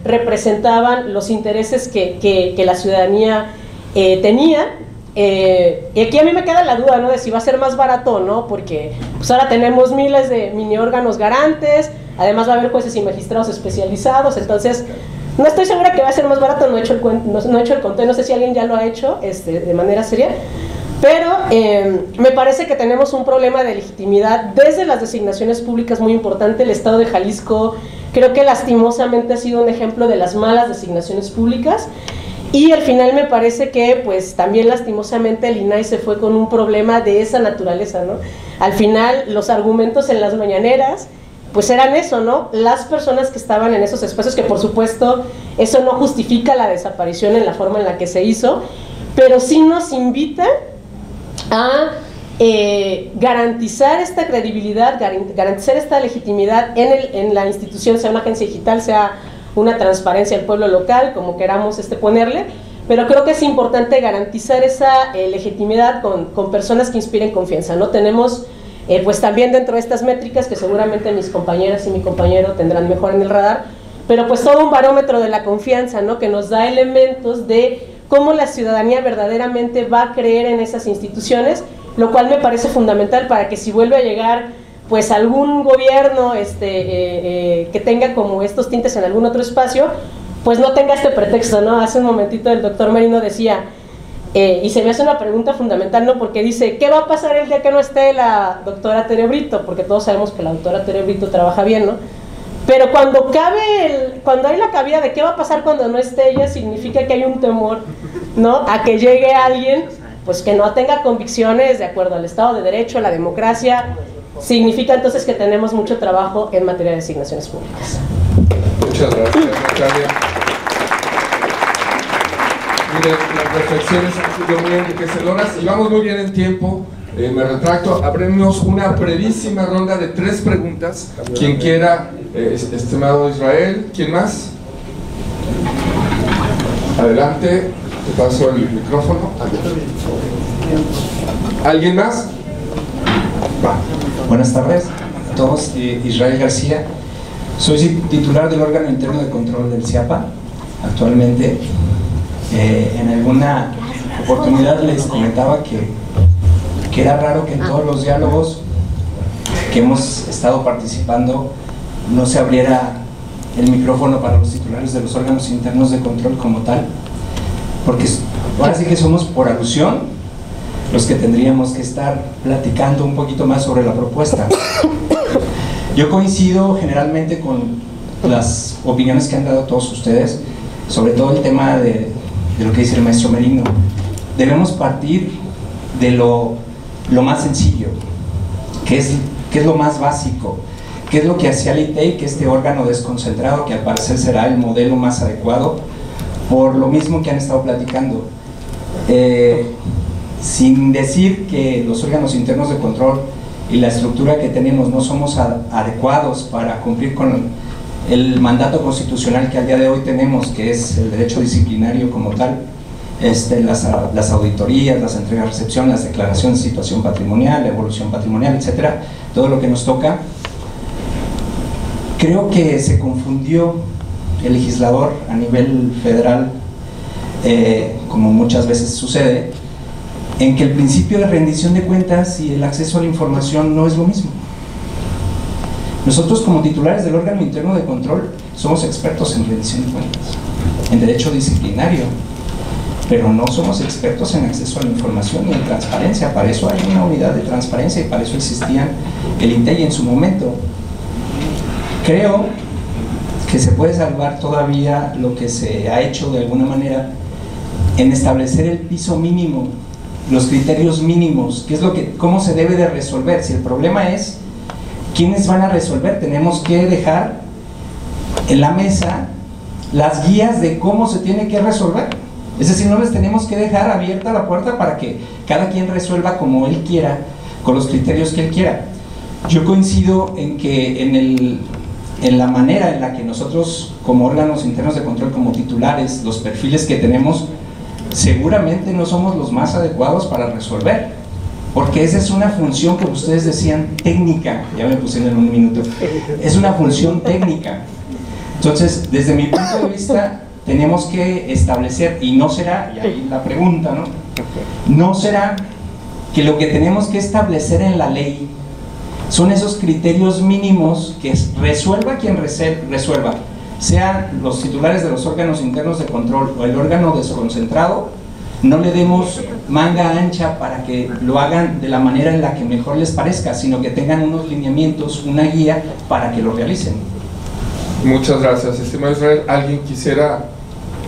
representaban los intereses que la ciudadanía tenía. Y aquí a mí me queda la duda, ¿no?, de si va a ser más barato o no, porque pues ahora tenemos miles de mini órganos garantes, además va a haber jueces y magistrados especializados, entonces no estoy segura que va a ser más barato. No he hecho el conteo, no sé si alguien ya lo ha hecho de manera seria, pero me parece que tenemos un problema de legitimidad desde las designaciones públicas muy importante. El Estado de Jalisco creo que lastimosamente ha sido un ejemplo de las malas designaciones públicas. Y al final me parece que pues también lastimosamente el INAI se fue con un problema de esa naturaleza, ¿no? Al final los argumentos en las mañaneras pues eran eso, ¿no? Las personas que estaban en esos espacios, que por supuesto eso no justifica la desaparición en la forma en la que se hizo, pero sí nos invita a garantizar esta credibilidad, garantizar esta legitimidad en la institución, sea una agencia digital, sea una transparencia al pueblo local, como queramos ponerle, pero creo que es importante garantizar esa legitimidad con personas que inspiren confianza, ¿no? Tenemos pues también dentro de estas métricas, que seguramente mis compañeras y mi compañero tendrán mejor en el radar, pero pues todo un barómetro de la confianza, ¿no?, que nos da elementos de cómo la ciudadanía verdaderamente va a creer en esas instituciones, lo cual me parece fundamental para que si vuelve a llegar pues algún gobierno que tenga como estos tintes en algún otro espacio, pues no tenga este pretexto, ¿no? Hace un momentito el doctor Merino decía, y se me hace una pregunta fundamental, ¿no?, porque dice, ¿qué va a pasar el día que no esté la doctora Tere Brito? Porque todos sabemos que la doctora Tere Brito trabaja bien, ¿no? Pero cuando hay la cabida de qué va a pasar cuando no esté ella, significa que hay un temor, ¿no?, a que llegue alguien pues que no tenga convicciones de acuerdo al Estado de Derecho, a la democracia. Significa entonces que tenemos mucho trabajo en materia de designaciones públicas. Muchas gracias, Natalia. Miren, las reflexiones han sido muy enriquecedoras y vamos muy bien en tiempo. Me retracto, abrimos una brevísima ronda de 3 preguntas. Quien quiera, estimado Israel, ¿quién más? Adelante, te paso el micrófono. ¿Alguien más? Va. Buenas tardes a todos, Israel García, soy titular del órgano interno de control del CIAPA. Actualmente, en alguna oportunidad les comentaba que era raro que en todos los diálogos que hemos estado participando no se abriera el micrófono para los titulares de los órganos internos de control como tal, porque ahora sí que somos por alusión los que tendríamos que estar platicando un poquito más sobre la propuesta. Yo coincido generalmente con las opiniones que han dado todos ustedes, sobre todo el tema de lo que dice el maestro Merino. Debemos partir de lo más sencillo, que es lo más básico, que es lo que hacía el ITEI, que este órgano desconcentrado, que al parecer será el modelo más adecuado, por lo mismo que han estado platicando. Sin decir que los órganos internos de control y la estructura que tenemos no somos adecuados para cumplir con el mandato constitucional que al día de hoy tenemos, que es el derecho disciplinario como tal, las auditorías, las entregas-recepción, las declaraciones de situación patrimonial, la evolución patrimonial, etcétera, todo lo que nos toca. Creo que se confundió el legislador a nivel federal, como muchas veces sucede, en que el principio de rendición de cuentas y el acceso a la información no es lo mismo. Nosotros, como titulares del órgano interno de control, somos expertos en rendición de cuentas, en derecho disciplinario, pero no somos expertos en acceso a la información ni en transparencia. Para eso hay una unidad de transparencia y para eso existían el INTEI en su momento. Creo que se puede salvar todavía lo que se ha hecho de alguna manera en establecer el piso mínimo, los criterios mínimos, cómo se debe de resolver. Si el problema es quiénes van a resolver, tenemos que dejar en la mesa las guías de cómo se tiene que resolver. Es decir, no les tenemos que dejar abierta la puerta para que cada quien resuelva como él quiera con los criterios que él quiera. Yo coincido en que en la manera en la que nosotros como órganos internos de control, como titulares, los perfiles que tenemos, seguramente no somos los más adecuados para resolver, porque esa es una función, como ustedes decían, técnica. Ya me pusieron en un minuto. Es una función técnica. Entonces, desde mi punto de vista, tenemos que establecer, y no será, y ahí la pregunta, ¿no? No será que lo que tenemos que establecer en la ley son esos criterios mínimos que resuelva quien resuelva, sean los titulares de los órganos internos de control o el órgano desconcentrado, no le demos manga ancha para que lo hagan de la manera en la que mejor les parezca, sino que tengan unos lineamientos, una guía para que lo realicen. Muchas gracias, estimado Israel. ¿Alguien quisiera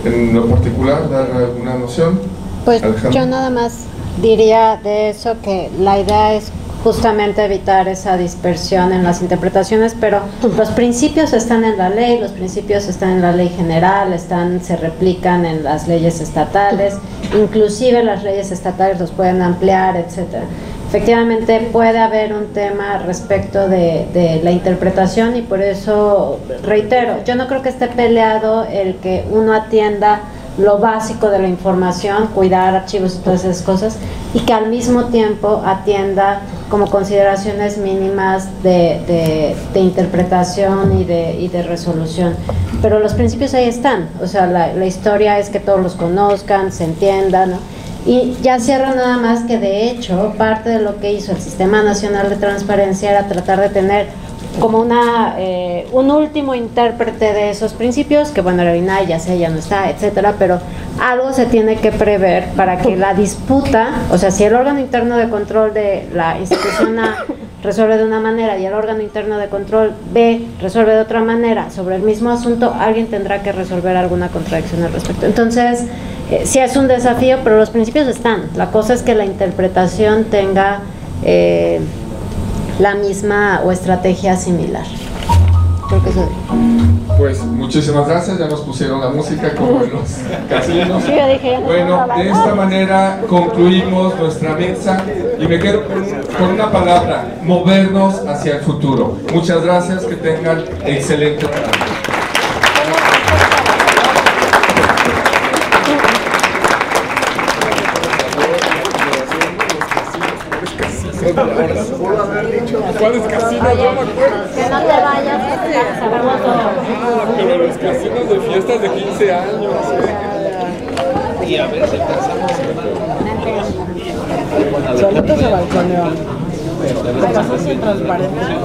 en lo particular dar alguna noción? Pues Alejandro. yo nada más diría de eso que la idea es justamente evitar esa dispersión en las interpretaciones, pero los principios están en la ley, los principios están en la ley general, se replican en las leyes estatales, inclusive las leyes estatales los pueden ampliar, etcétera. Efectivamente puede haber un tema respecto de la interpretación y por eso reitero, yo no creo que esté peleado el que uno atienda lo básico de la información, cuidar archivos y todas esas cosas, y que al mismo tiempo atienda como consideraciones mínimas de interpretación y de resolución. Pero los principios ahí están, o sea, la historia es que todos los conozcan, se entiendan, ¿no? Y ya cierro nada más que de hecho parte de lo que hizo el Sistema Nacional de Transparencia era tratar de tener como un último intérprete de esos principios, que bueno, el INAI ya sé, ya no está, etcétera, pero algo se tiene que prever para que la disputa, o sea, si el órgano interno de control de la institución A resuelve de una manera y el órgano interno de control B resuelve de otra manera sobre el mismo asunto, alguien tendrá que resolver alguna contradicción al respecto. Entonces, sí es un desafío, pero los principios están. La cosa es que la interpretación tenga la misma o estrategia similar. Creo que eso digo. Pues muchísimas gracias, ya nos pusieron la música como en los casinos. Sí, yo dije, Bueno, de esta manera concluimos nuestra mesa y me quedo con una palabra: movernos hacia el futuro. Muchas gracias, que tengan excelente tarde. ¿Cuáles casinos? No me acuerdo. Que no te vayas, sabemos todo. Pero los casinos de fiestas de 15 años. Y a ver si alcanzamos. Solito se balconeó. Pasó sin transparencia.